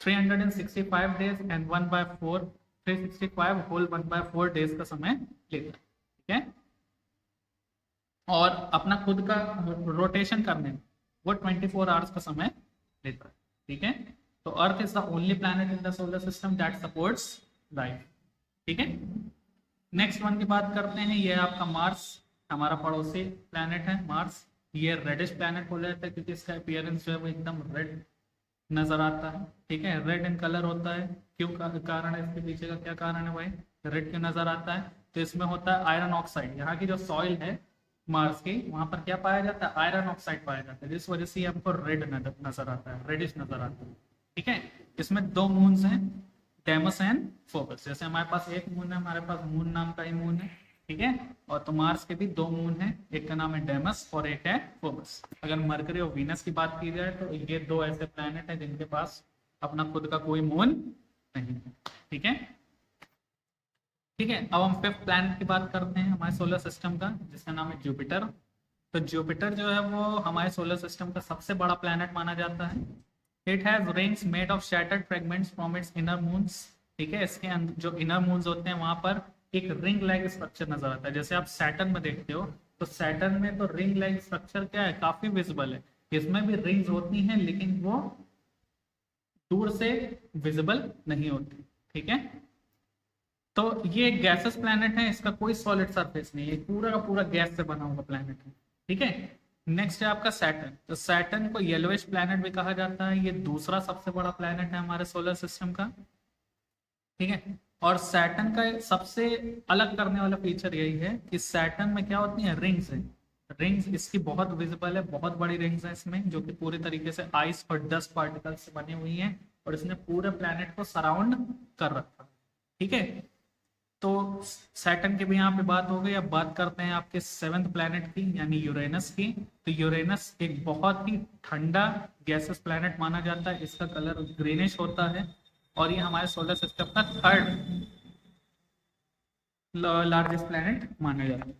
365 डेज एंड 1/4 365 होल 1/4 डेज का समय लेता है। ठीक है, और अपना खुद का रोटेशन करने में वो 24 आवर्स का समय लेता है। ठीक है, तो earth is the only planet in the solar system that supports life. ठीक है, नेक्स्ट वन की बात करते हैं, ये आपका मार्स, हमारा पड़ोसी प्लैनेट है मार्स। ये रेडिश प्लैनेट बोला जाता है क्योंकि इसका अपीयरेंस जो है वो एकदम रेड नजर आता है। ठीक है, रेड इन कलर होता है, क्यों कारण है इसके पीछे का, क्या कारण है भाई, रेड क्यों नजर आता है, तो इसमें होता है आयरन ऑक्साइड। यहाँ की जो सॉइल है मार्स की, वहां पर क्या पाया जाता है, आयरन ऑक्साइड पाया जाता है, जिस वजह से हमको रेड नजर आता है, रेडिश नजर आता है। ठीक है, इसमें दो मून्स हैं, डेमस एंड फोकस। जैसे हमारे पास एक मून है, हमारे पास मून नाम का ही मून है। ठीक है, और तो मार्स के भी दो मून है, एक का नाम है डेमस और एक है फोकस। अगर मरकरी और वीनस की बात की जाए तो ये दो ऐसे प्लैनेट है जिनके पास अपना खुद का कोई मून नहीं है। ठीक है, ठीक है, अब हम फिफ्थ प्लैनेट की बात करते हैं हमारे सोलर सिस्टम का, जिसका नाम है जुपिटर। तो जुपिटर जो है वो हमारे सोलर सिस्टम का सबसे बड़ा प्लैनेट माना जाता है। It has rings made of shattered fragments from its inner moons. ठीक है, इसके जो इनर मून्स होते हैं वहां पर एक रिंग लाइक स्ट्रक्चर नजर आता है। जैसे आप सैटर्न में देखते हो तो सैटर्न में तो रिंग लाइक स्ट्रक्चर क्या है, काफी विजिबल है। इसमें भी रिंग्स होती हैं लेकिन वो दूर से विजिबल नहीं होती। ठीक है, तो ये एक गैसेस प्लैनेट है, इसका कोई सॉलिड सरफेस नहीं है, पूरा का पूरा गैस से बना हुआ प्लैनेट है। ठीक है, नेक्स्ट है आपका सैटर्न। तो सैटर्न को येलोइश प्लैनेट भी कहा जाता है, ये दूसरा सबसे बड़ा प्लैनेट है हमारे सोलर सिस्टम का। ठीक है, और सैटर्न का सबसे अलग करने वाला फीचर यही है कि सैटर्न में क्या होती है, रिंग्स है। रिंग्स इसकी बहुत विजिबल है, बहुत बड़ी रिंग्स है इसमें, जो कि पूरे तरीके से आइस और डस्ट पार्टिकल से बनी हुई है, और इसने पूरे प्लैनेट को सराउंड कर रखा है। ठीक है, तो सैटर्न की भी यहाँ पे बात हो गई। अब बात करते हैं आपके सेवेंथ प्लैनेट की, यानी यूरेनस की। तो यूरेनस एक बहुत ही ठंडा गैसेस प्लैनेट माना जाता है, इसका कलर ग्रीनिश होता है, और ये हमारे सोलर सिस्टम का थर्ड लार्जेस्ट प्लैनेट माना जाता है।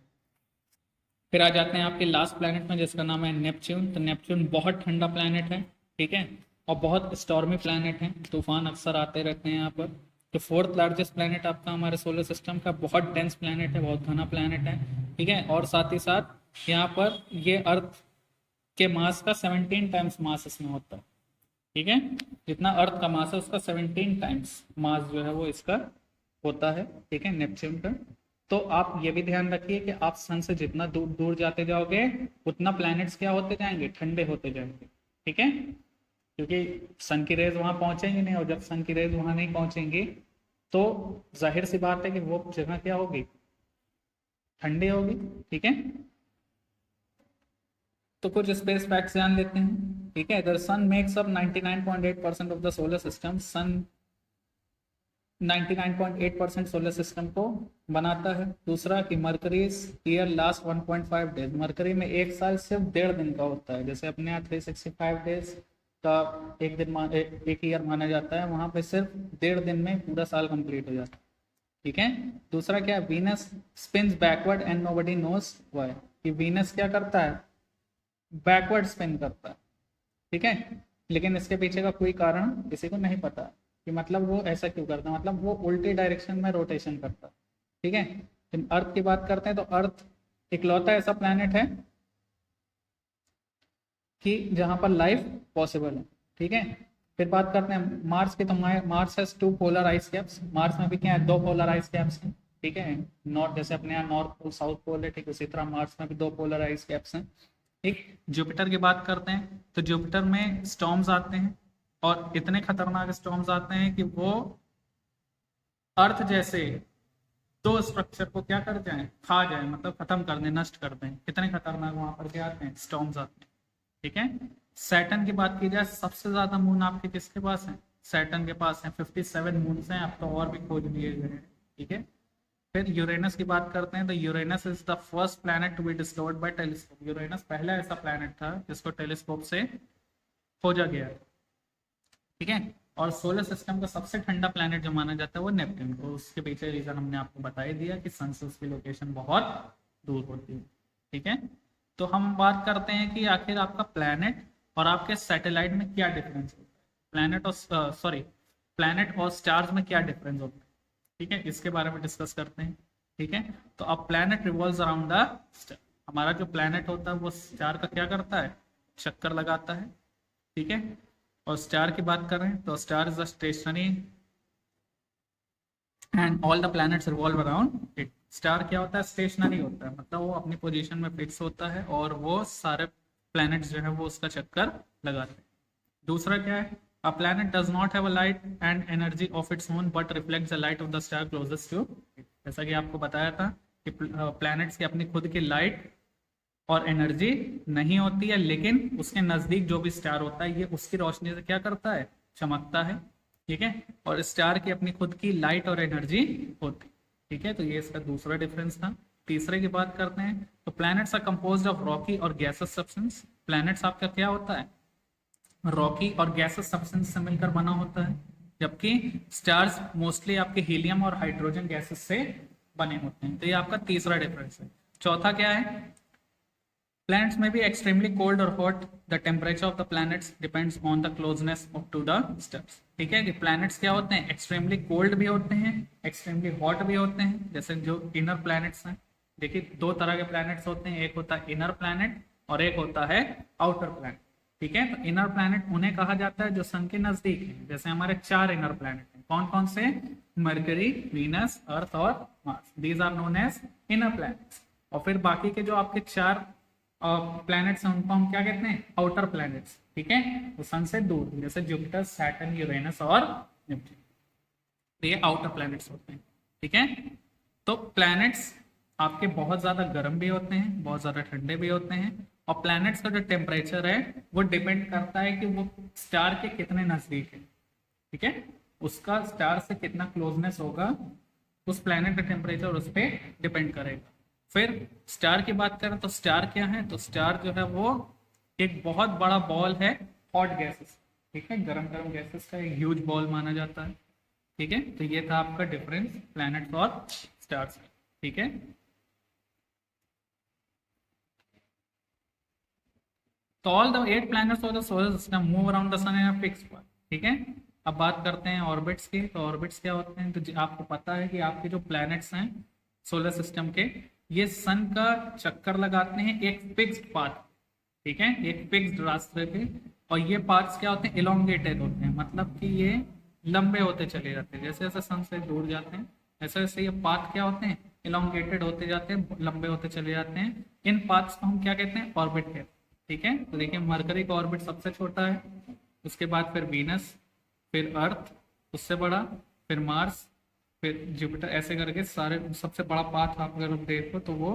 फिर आ जाते हैं आपके लास्ट प्लैनेट में, जिसका नाम है नेपच्यून। तो नेपच्यून बहुत ठंडा प्लैनेट है, ठीक है, और बहुत स्टॉर्मी प्लैनेट है, तूफान अक्सर आते रहते हैं यहाँ पर। तो फोर्थ लार्जेस्ट प्लैनेट आपका हमारे सोलर सिस्टम का, बहुत डेंस प्लैनेट है, बहुत घना प्लैनेट है। ठीक है, और साथ ही साथ यहाँ पर ये अर्थ के मास का 17 टाइम्स मास इसमें होता है। ठीक है, जितना अर्थ का मास है उसका 17 टाइम्स मास जो है वो इसका होता है। ठीक है, नेपच्यून का। तो आप ये भी ध्यान रखिए कि आप सन से जितना दूर दूर जाते जाओगे उतना प्लैनेट्स क्या होते जाएंगे, ठंडे होते जाएंगे। ठीक है, क्योंकि सन की रेज वहां पहुंचेंगे नहीं, और जब सन की रेज वहां नहीं पहुंचेंगी तो जाहिर सी बात है कि वो जगह क्या होगी, ठंडी होगी। ठीक है, तो कुछ स्पेस फैक्ट्स जान लेते हैं। ठीक है, the sun makes up 99.8% of the solar system. Sun 99.8% solar system को बनाता है। दूसरा कि Mercury year last 1.5 days. Mercury में एक साल सिर्फ 1.5 दिन का होता है। जैसे अपने यहाँ 365 डेज का एक दिन एक ईयर माना जाता है, वहां पे सिर्फ 1.5 दिन में पूरा साल कंप्लीट हो जाता है। ठीक है, दूसरा क्या है, Venus spins backward and nobody knows why. कि वीनस क्या करता है, बैकवर्ड स्पिन करता है, ठीक है। लेकिन इसके पीछे का कोई कारण किसी को नहीं पता कि मतलब वो ऐसा क्यों करता है, मतलब वो उल्टी डायरेक्शन में रोटेशन करता है, ठीक है। फिर अर्थ की बात करते हैं तो अर्थ इकलौता ऐसा प्लैनेट है कि जहां पर लाइफ पॉसिबल है, ठीक है। फिर बात करते हैं मार्स की, तो Mars has two polar ice caps. Mars में भी क्या है, दो पोलर आइस कैप्स हैं, ठीक है। नॉर्थ, जैसे अपने यहाँ नॉर्थ पोल साउथ पोल है, ठीक उसी तरह मार्स में भी दो पोलर आइस कैप्स हैं। एक जुपिटर की बात करते हैं तो जुपिटर में स्टॉर्म्स आते हैं, और इतने खतरनाक स्टॉर्म्स आते हैं कि वो अर्थ जैसे दो स्ट्रक्चर को क्या कर जाए, खा जाए, मतलब खत्म कर दें, नष्ट कर दें। कितने खतरनाक वहां पर क्या आते हैं, स्टॉर्म्स आते हैं, ठीक है। सैटर्न की बात की जाए, सबसे ज्यादा मून आपके किसके पास है, सैटर्न के पास है, 57 मून हैं। अब तो और भी खोज लिए गए हैं, ठीक है। फिर यूरेनस की बात करते हैं तो Uranus is the first planet to be discovered by telescope. Uranus पहला ऐसा प्लैनेट था जिसको टेलीस्कोप से खोजा गया, ठीक है। और सोलर सिस्टम का सबसे ठंडा प्लैनेट जो माना जाता है वो नेपट्टून को। उसके पीछे रीजन हमने आपको बता ही दिया कि सन से उसकी लोकेशन बहुत दूर होती है, ठीक है। तो हम बात करते हैं कि आखिर आपका प्लैनेट और आपके सैटेलाइट में क्या डिफरेंस होता है, प्लैनेट और प्लैनेट और स्टार्स में क्या डिफरेंस होता है, ठीक है। इसके बारे में डिस्कस करते हैं, ठीक है। तो अब planet revolves around the star. हमारा जो प्लैनेट होता है वो स्टार का क्या करता है, चक्कर लगाता है, ठीक है। और स्टार की बात कर रहे हैं तो star is a stationary and all the planets revolve around it. Star क्या होता है, स्टेशनरी होता है, मतलब वो अपनी पोजीशन में फिक्स होता है और वो सारे प्लैनेट्स जो है वो उसका चक्कर लगाते हैं। दूसरा क्या है, a planet does not have a light and energy of its own but reflects the light of the star closest to it. जैसा कि आपको बताया था कि प्लैनेट्स की अपनी खुद की लाइट और एनर्जी नहीं होती है, लेकिन उसके नजदीक जो भी स्टार होता है ये उसकी रोशनी से क्या करता है, चमकता है, ठीक है। और स्टार की अपनी खुद की लाइट और एनर्जी होती, ठीक है। तो ये इसका दूसरा डिफरेंस था। तीसरे की बात करते हैं तो planets are composed of rocky और गैसेस सब्सटेंस। प्लैनेट्स आपका क्या होता है, रॉकी और गैसेस सब्सटेंस से मिलकर बना होता है, जबकि स्टार्स मोस्टली आपके हीलियम और हाइड्रोजन गैसेस से बने होते हैं। तो ये आपका तीसरा डिफरेंस है। चौथा क्या है, planets may be extremely cold or hot. The temperature of the planets depends on the closeness of to the stars. ठीक है कि planets क्या होते हैं, extremely cold भी होते हैं, extremely hot भी होते हैं। जैसे जो inner planets हैं, देखिए दो तरह के planets होते हैं, एक होता है inner planet और एक होता है outer planet, ठीक है। तो इनर प्लैनेट उन्हें कहा जाता है जो सन के नजदीक है। जैसे हमारे चार इनर प्लैनेट हैं, कौन कौन से, मरकरी, वीनस, अर्थ और Mars. These are known as inner planets. और फिर बाकी के जो आपके चार प्लैनेट्स हैं उनको हम क्या कहते हैं, आउटर प्लैनेट्स, ठीक है। तो सन से दूर, जैसे जुपिटर, सैटर्न, यूरेनस और नेपच्यून, तो ये आउटर प्लैनेट्स होते हैं, ठीक है। तो प्लैनेट्स आपके बहुत ज्यादा गर्म भी होते हैं, बहुत ज्यादा ठंडे भी होते हैं। और प्लैनेट्स का जो टेम्परेचर है वो डिपेंड करता है कि वो स्टार के कितने नजदीक है, ठीक है। उसका स्टार से कितना क्लोजनेस होगा, उस प्लैनेट का टेम्परेचर उस पर डिपेंड करेगा। फिर स्टार की बात करें तो स्टार क्या है, तो स्टार जो है वो एक बहुत बड़ा बॉल है हॉट गैसेस, ठीक है, गरम गरम गैसेस का एक ह्यूज बॉल माना जाता है, ठीक है। तो ये था आपका डिफरेंस प्लैनेट्स और स्टार्स का, ठीक है। तो all the 8 planets of the solar system move around the sun in a fixed path, ठीक है। अब बात करते हैं ऑर्बिट्स की। तो ऑर्बिट्स क्या होते हैं, तो आपको पता है कि आपके जो प्लैनेट्स हैं सोलर सिस्टम के, ये सन का चक्कर लगाते हैं एक फिक्स्ड पाथ, ठीक है, एक फिक्स्ड रास्ते पे। और ये पाथ्स क्या होते हैं, इलोंगेटेड होते हैं, मतलब कि ये लंबे होते चले जाते हैं। जैसे जैसे सन से दूर जाते हैं ऐसे वैसे ये पाथ क्या होते हैं, इलोंगेटेड होते जाते हैं, लंबे होते चले जाते हैं। इन पाथ्स को हम क्या कहते हैं, ऑर्बिट कहते हैं, ठीक है। तो देखिए मरकरी का ऑर्बिट सबसे छोटा है, उसके बाद फिर वीनस, फिर अर्थ उससे बड़ा, फिर मार्स, फिर जुपिटर, ऐसे करके सारे सबसे बड़ा पाथ आप अगर देखो तो वो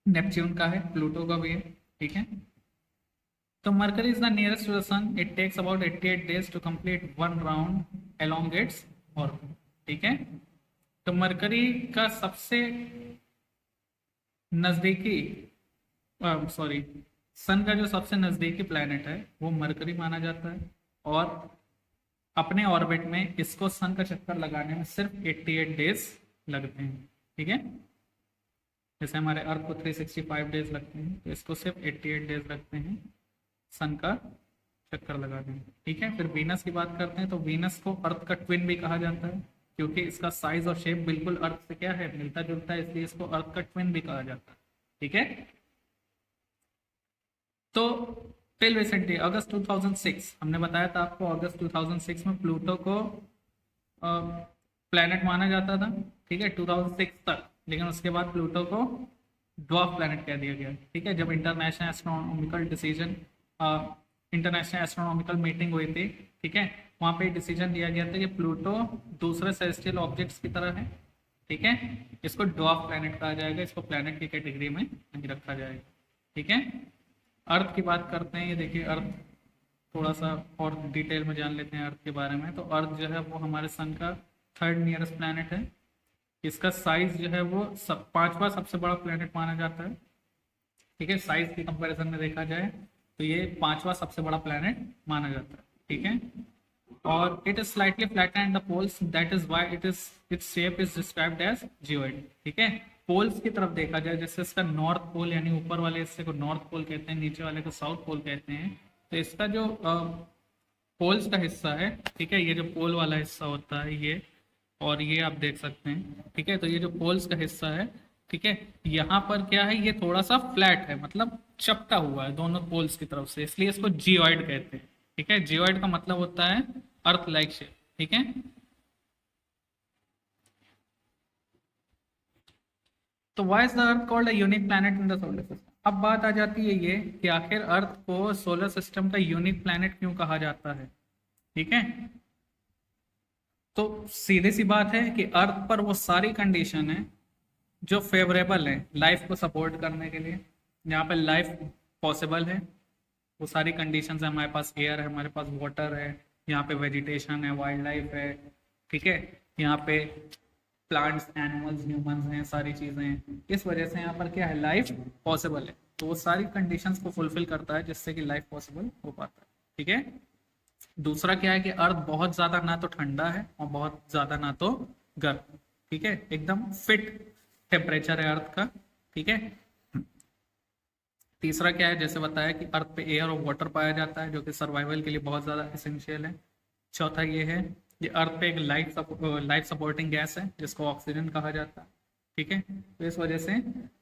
नेपच्यून का है, प्लूटो का भी है, ठीक है। तो Mercury is the nearest to the sun, it takes about 88 days to complete one round along its orbit, ठीक है। तो मरकरी का सबसे नजदीकी, सॉरी, सन का जो सबसे नजदीकी प्लैनेट है वो मरकरी माना जाता है, और अपने ऑर्बिट में इसको सन का चक्कर लगाने में सिर्फ 88 days लगते हैं, ठीक है। जैसे हमारे अर्थ को 365 डेज लगते हैं, तो इसको सिर्फ 88 डेज लगते हैं सन का चक्कर लगाने में। ठीक है, फिर वीनस की बात करते हैं, तो वीनस को अर्थ का ट्विन भी कहा जाता है, क्योंकि इसका साइज और शेप बिल्कुल अर्थ से क्या है, मिलता जुलता है, इसलिए इसको अर्थ का ट्विन भी कहा जाता है। ठीक है, तो टिल रिसेंटली अगस्त 2006 हमने बताया था आपको, अगस्त 2006 में प्लूटो को प्लैनेट माना जाता था। ठीक है, 2006 तक, लेकिन उसके बाद प्लूटो को ड्वार्फ प्लैनेट कह दिया गया। ठीक है, जब international astronomical decision international astronomical meeting हुई थी, ठीक है, वहां पे डिसीजन दिया गया था कि प्लूटो दूसरे सेलेस्टियल ऑब्जेक्ट्स की तरह है। ठीक है, इसको ड्वार्फ प्लैनेट कहा जाएगा, इसको प्लैनेट की कैटेगरी में नहीं रखा जाएगा। ठीक है, अर्थ की बात करते हैं। ये देखिए, अर्थ थोड़ा सा और डिटेल में जान लेते हैं अर्थ के बारे में। तो अर्थ जो है वो हमारे सन का थर्ड नियरेस्ट प्लैनेट है। इसका साइज जो है वो पांचवा सबसे बड़ा प्लैनेट माना जाता है। ठीक है, साइज के कंपैरिजन में देखा जाए तो ये पांचवा सबसे बड़ा प्लैनेट माना जाता है। ठीक है, और it is slightly flatten at the poles, that is why its shape is described as geoid. ठीक है, पोल्स की तरफ देखा जाए, जैसे इसका नॉर्थ पोल यानी ऊपर वाले हिस्से को नॉर्थ पोल कहते हैं, नीचे वाले को साउथ पोल कहते हैं। तो इसका जो पोल्स का हिस्सा है, ठीक है, ये जो पोल वाला हिस्सा होता है ये, और ये आप देख सकते हैं। ठीक है, तो ये जो पोल्स का हिस्सा है, ठीक है, यहाँ पर क्या है, ये थोड़ा सा फ्लैट है, मतलब चपटा हुआ है दोनों पोल्स की तरफ से, इसलिए इसको जियोइड कहते हैं। ठीक है, जियोइड का मतलब होता है अर्थ लाइक शेप। ठीक है, तो why is the earth called a unique planet in the solar system. अब बात आ जाती है ये कि आखिर अर्थ को सोलर सिस्टम का यूनिक प्लैनेट क्यों कहा जाता है। ठीक है, तो सीधी सी बात है कि अर्थ पर वो सारी कंडीशन है जो फेवरेबल है लाइफ को सपोर्ट करने के लिए, यहाँ पे लाइफ पॉसिबल है। वो सारी कंडीशंस है, हमारे पास एयर है, हमारे पास वाटर है, यहाँ पे वेजिटेशन है, वाइल्ड लाइफ है। ठीक है, यहाँ पे प्लांट्स, एनिमल्स, ह्यूमंस हैं, सारी चीजें हैं। इस वजह से यहाँ पर क्या है, लाइफ पॉसिबल है। तो वो सारी कंडीशंस को फुलफिल करता है जिससे कि लाइफ पॉसिबल हो पाता है। ठीक है, दूसरा क्या है कि अर्थ बहुत ज्यादा ना तो ठंडा है और बहुत ज्यादा ना तो गर्म। ठीक है, एकदम फिट टेम्परेचर है अर्थ का। ठीक है, तीसरा क्या है, जैसे बताया कि अर्थ पे एयर और वाटर पाया जाता है, जो कि सर्वाइवल के लिए बहुत ज़्यादा एसेंशियल है। चौथा ये है, ये अर्थ पे एक लाइफ सपोर्टिंग गैस है जिसको ऑक्सीजन कहा जाता है। ठीक है, तो इस वजह से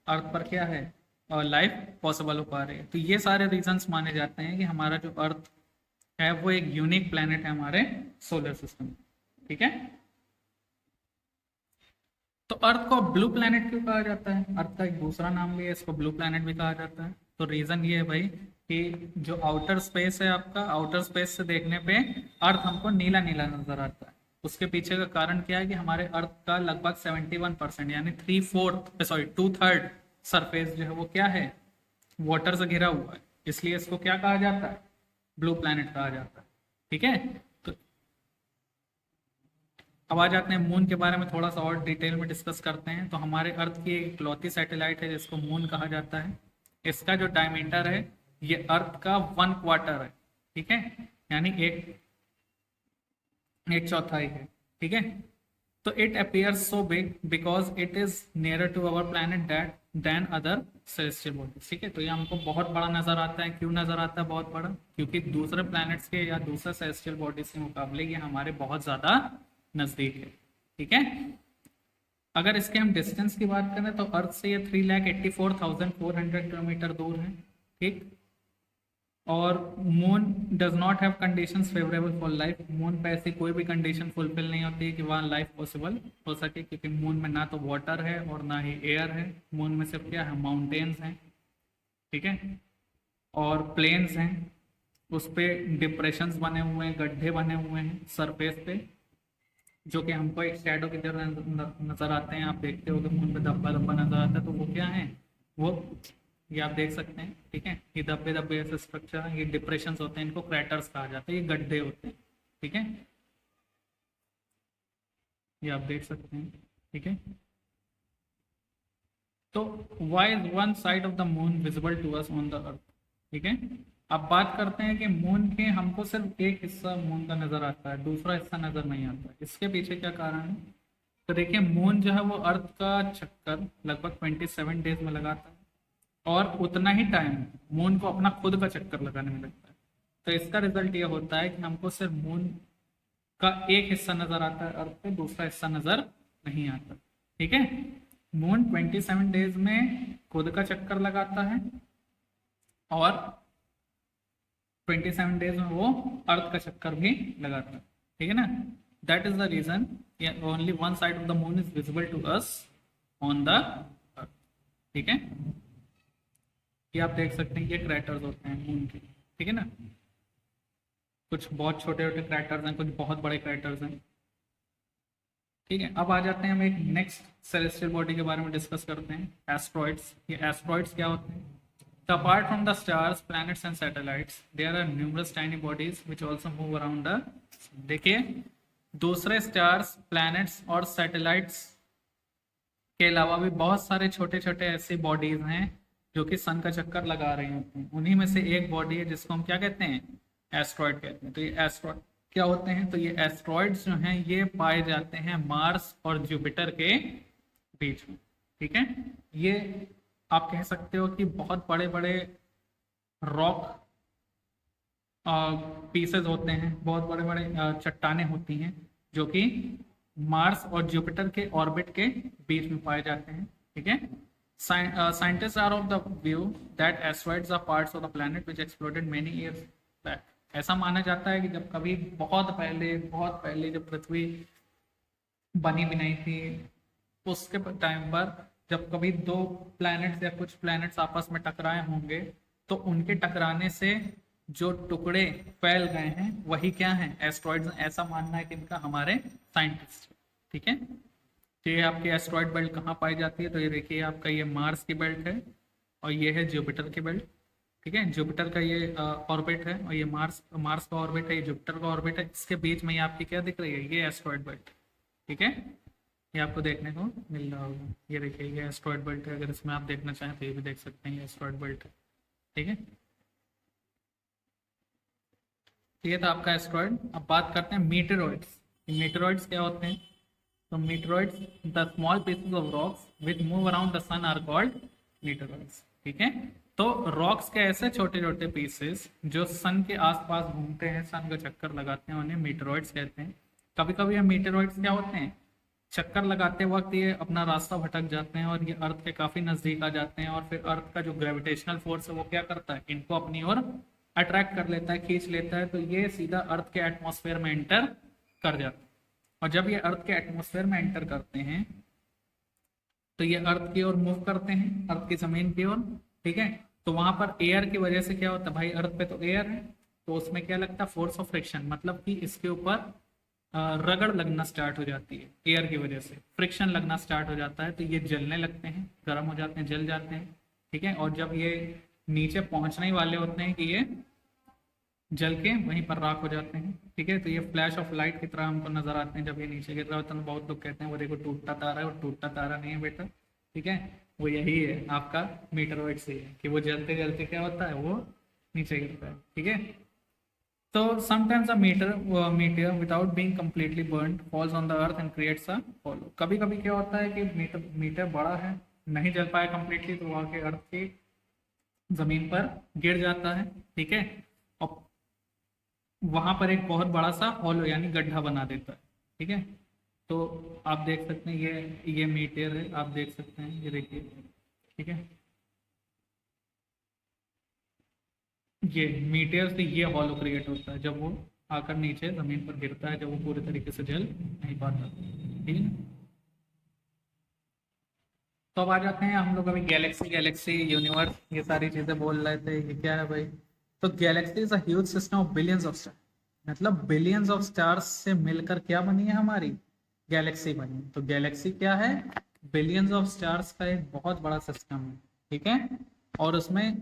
अर्थ पर क्या है, लाइफ पॉसिबल हो पा रही है। तो ये सारे रीजंस माने जाते हैं कि हमारा जो अर्थ है वो एक यूनिक प्लैनेट है हमारे सोलर सिस्टम। ठीक है, तो अर्थ को ब्लू प्लैनेट क्यों कहा जाता है, अर्थ का एक दूसरा नाम भी है, इसको ब्लू प्लैनेट भी कहा जाता है। तो रीजन ये है भाई कि जो आउटर स्पेस है आपका, आउटर स्पेस से देखने पे अर्थ हमको नीला नीला नजर आता है। उसके पीछे का कारण क्या है कि हमारे अर्थ का लगभग 71% यानी 2/3 सरफेस जो है वो क्या है, वाटर से घिरा हुआ है, इसलिए इसको क्या कहा जाता है, ब्लू प्लैनेट कहा जाता है। ठीक है, तो अब आ जाते हैं मून के बारे में, थोड़ा सा और डिटेल में डिस्कस करते हैं। तो हमारे अर्थ की एक इकलौती सैटेलाइट है जिसको मून कहा जाता है। इसका जो डायमीटर है ये अर्थ का 1/4 है। ठीक है, यानी एक चौथाई है। ठीक है, तो it appears so big because it is nearer to our planet that than other celestial bodies. ठीक है, तो ये हमको बहुत बड़ा नजर आता है। क्यों नजर आता है बहुत बड़ा, क्योंकि दूसरे प्लैनेट्स के या दूसरे सेलेस्टियल बॉडीज के मुकाबले ये हमारे बहुत ज्यादा नजदीक है। ठीक है, अगर इसके हम डिस्टेंस की बात करें तो अर्थ से ये 3,84,400 किलोमीटर दूर है। ठीक, और moon does not have conditions favourable for life. Moon पे ऐसी कोई भी कंडीशन फुलफिल नहीं होती है कि वहाँ लाइफ पॉसिबल हो सके, क्योंकि मून में ना तो वाटर है और ना ही एयर है। मून में सिर्फ क्या है, माउंटेन्स हैं। ठीक है, और प्लेन्स हैं, उस पर डिप्रेशंस बने हुए हैं, गड्ढे बने हुए हैं सरफेस पे, जो कि हमको एक शैडो की तरह नजर आते हैं। आप देखते हो कि मून पे धब्बा धब्बा नजर आता है, तो वो क्या है, वो ये आप देख सकते हैं। ठीक है, ये धब्बे धब्बे ऐसे स्ट्रक्चर हैं, ये डिप्रेशन होते हैं, इनको क्रैटर्स कहा जाता है, ये गड्ढे होते हैं। ठीक है, ये आप देख सकते हैं। ठीक है, तो why is one side of the moon visible to us on the earth. ठीक है, अब बात करते हैं कि मून के हमको सिर्फ एक हिस्सा मून का नजर आता है, दूसरा हिस्सा नजर नहीं आता। इसके पीछे क्या कारण है, तो देखिए मून जो है वो अर्थ का चक्कर लगभग 27 डेज में लगाता है, और उतना ही टाइम मून को अपना खुद का चक्कर लगाने में लगता है। तो इसका रिजल्ट ये होता है कि हमको सिर्फ मून का एक हिस्सा नजर आता है, अर्थ पे दूसरा हिस्सा नजर नहीं आता। ठीक है, मून 27 डेज में खुद का चक्कर लगाता है, और 27 डेज में वो अर्थ का चक्कर भी लगाता है। ठीक है ना, that is the reason only one side of the moon is visible to us on the earth. ठीक है, ये आप देख सकते हैं, ये क्रैटर्स होते हैं मून के। ठीक है ना, कुछ बहुत छोटे छोटे क्रैटर्स हैं, कुछ बहुत बड़े क्रैटर्स हैं। ठीक है, अब आ जाते हैं हम एक नेक्स्ट सेलेस्टियल बॉडी के बारे में डिस्कस करते हैं, एस्ट्रॉइड्स। ये एस्ट्रॉइड्स क्या होते हैं? तो apart from the stars, planets and satellites, there are numerous tiny bodies which also move around the. देखिए, दूसरे स्टार्स, प्लैनेट्स और सैटेलाइट्स के अलावा भी बहुत सारे छोटे छोटे ऐसी बॉडीज हैं जो कि सन का चक्कर लगा रही होती हैं। उन्हीं में से एक बॉडी है जिसको हम क्या कहते हैं? एस्ट्रॉइड कहते हैं। तो ये एस्ट्रॉइड क्या होते हैं? तो ये एस्ट्रॉइड्स जो हैं ये पाए जाते हैं मार्स और जुपिटर के बीच में। ठीक है, ये आप कह सकते हो कि बहुत बड़े बड़े रॉक पीसेस होते हैं, बहुत बड़े बड़े चट्टानें होती हैं जो कि मार्स और जुपिटर के ऑर्बिट के बीच में पाए जाते हैं। ठीक है, scientists are of the view that asteroids are parts of the planet which exploded many years back. ऐसा माना जाता है कि जब कभी बहुत पहले जब पृथ्वी बनी बनाई थी, उसके टाइम पर जब कभी दो प्लैनेट्स या कुछ प्लैनेट्स आपस में टकराए होंगे, तो उनके टकराने से जो टुकड़े फैल गए हैं वही क्या हैं? एस्ट्रॉइड्स। ऐसा मानना है कि इनका हमारे साइंटिस्ट। ठीक है, ये आपकी एस्ट्रॉइड बेल्ट कहाँ पाई जाती है? तो ये देखिए, आपका ये मार्स की बेल्ट है और ये है जुपिटर की बेल्ट। ठीक है, जुपिटर का ये ऑर्बिट है और ये मार्स का ऑर्बिट है, ये जुपिटर का ऑर्बिट है। इसके बीच में ये आपकी क्या दिख रही है? ये एस्ट्रॉइड बेल्ट। ठीक है, ये आपको देखने को मिल रहा होगा। ये देखिए, ये एस्ट्रॉइड बेल्ट है। अगर इसमें आप देखना चाहें तो ये भी देख सकते हैं, ये एस्ट्रॉइड बेल्ट है। ठीक है, ये था आपका एस्ट्रॉइड। अब बात करते हैं मीटेरॉइड्स। मीटेरॉइड्स क्या होते हैं? तो meteoroids, the small pieces of rocks which move around the sun are called meteoroids. ठीक है, तो रॉक्स के ऐसे छोटे छोटे पीसेस जो सन के आसपास घूमते हैं, सन का चक्कर लगाते हैं, उन्हें मीटेरॉइड्स कहते हैं। कभी कभी ये मीटेरॉइड्स क्या होते हैं? चक्कर लगाते वक्त ये अपना रास्ता भटक जाते हैं और ये अर्थ के काफी नजदीक आ जाते हैं, और फिर अर्थ का जो ग्रेविटेशनल फोर्स है वो क्या करता है? इनको अपनी ओर अट्रैक्ट कर लेता है, खींच लेता है। तो ये सीधा अर्थ के एटमॉस्फेयर में एंटर कर जाता है, और जब ये अर्थ के एटमॉस्फेयर में एंटर करते हैं तो ये अर्थ की ओर मूव करते हैं, अर्थ की जमीन की ओर। ठीक है, तो वहां पर एयर की वजह से क्या होता है? भाई अर्थ पे तो एयर है, तो उसमें क्या लगता है? फोर्स ऑफ फ्रिक्शन, मतलब कि इसके ऊपर रगड़ लगना स्टार्ट हो जाती है। एयर की वजह से फ्रिक्शन लगना स्टार्ट हो जाता है, तो ये जलने लगते हैं, गर्म हो जाते हैं, जल जाते हैं। ठीक है, और जब ये नीचे पहुंचने ही वाले होते हैं कि ये जल के वहीं पर राख हो जाते हैं। ठीक है, तो ये फ्लैश ऑफ लाइट की तरह हमको नजर आते हैं जब ये नीचे गिर रहा होता है। तो बहुत लोग कहते हैं वो देखो टूटता तारा है, और टूटता तारा नहीं है बेटा। ठीक है, वो यही है आपका मीटेरॉइड से है कि वो जलते जलते क्या होता है? वो नीचे गिरता है। ठीक है, तो sometimes a meteor without being completely burned falls on the earth and creates a hollow. कभी कभी क्या होता है कि मीटर बड़ा है, नहीं जल पाया कंप्लीटली, तो वहां के अर्थ की जमीन पर गिर जाता है। ठीक है, और वहां पर एक बहुत बड़ा सा हॉलो यानी गड्ढा बना देता है। ठीक है, तो आप देख सकते हैं ये मीटियर है, आप देख सकते हैं, ये देखिए। ठीक है, ये मीटियर से ये हॉलो क्रिएट होता है जब वो आकर नीचे जमीन पर गिरता है, जब वो पूरे तरीके से जल नहीं पाता। ठीक है, तो अब आ जाते हैं हम लोग अभी गैलेक्सी यूनिवर्स ये सारी चीजें बोल रहे थे। ये क्या है भाई? तो Galaxy is a huge system of billions of star, मतलब बिलियंस ऑफ स्टार्स से मिलकर क्या बनी है? हमारी गैलेक्सी बनी। तो गैलेक्सी क्या है? बिलियंस ऑफ स्टार्स का एक बहुत बड़ा सिस्टम है। ठीक है, और उसमें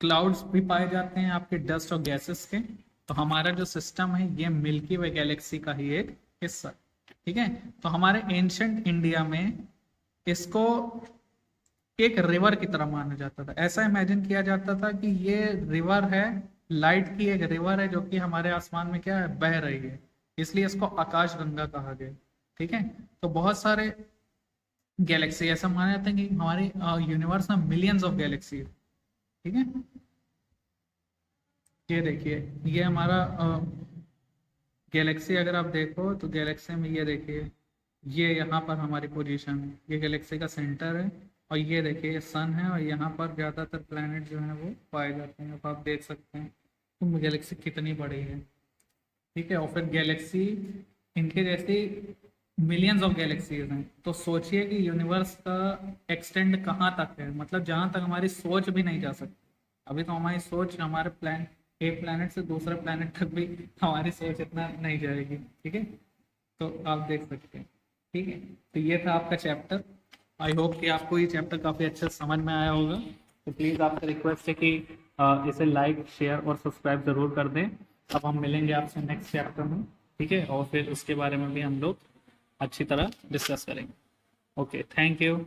क्लाउड्स भी पाए जाते हैं आपके डस्ट और गैसेस के। तो हमारा जो सिस्टम है ये मिल्की वे गैलेक्सी का ही एक हिस्सा। ठीक है, तो हमारे एंशंट इंडिया में इसको एक रिवर की तरह माना जाता था। ऐसा इमेजिन किया जाता था कि ये रिवर है, लाइट की एक रिवर है जो कि हमारे आसमान में क्या है? बह रही है, इसलिए इसको आकाश गंगा कहा गया। ठीक है। तो बहुत सारे गैलेक्सी, ऐसा माना जाता है कि हमारे यूनिवर्स में मिलियंस ऑफ गैलेक्सी है। ठीक है, ये देखिए, ये हमारा गैलेक्सी अगर आप देखो तो गैलेक्सी में ये देखिए, ये यहाँ पर हमारी पोजीशन है, ये गैलेक्सी का सेंटर है, और ये देखिए ये सन है, और यहाँ पर ज़्यादातर प्लैनेट जो है वो पाए जाते हैं। अब आप देख सकते हैं तो गैलेक्सी कितनी बड़ी है। ठीक है, और फिर गैलेक्सी, इनके जैसी मिलियंस ऑफ गैलेक्सीज हैं। तो सोचिए कि यूनिवर्स का एक्सटेंड कहाँ तक है, मतलब जहाँ तक हमारी सोच भी नहीं जा सकती। अभी तो हमारी सोच, हमारे एक प्लैनेट से दूसरे प्लैनेट तक भी हमारी सोच इतना नहीं जाएगी। ठीक है, तो आप देख सकते हैं। ठीक है, तो ये था आपका चैप्टर। आई होप कि आपको ये चैप्टर काफ़ी अच्छे से समझ में आया होगा। तो प्लीज़ आपसे रिक्वेस्ट है कि इसे लाइक, शेयर और सब्सक्राइब ज़रूर कर दें। अब हम मिलेंगे आपसे नेक्स्ट चैप्टर में। ठीक है, और फिर उसके बारे में भी हम लोग अच्छी तरह डिस्कस करेंगे। Okay, thank you.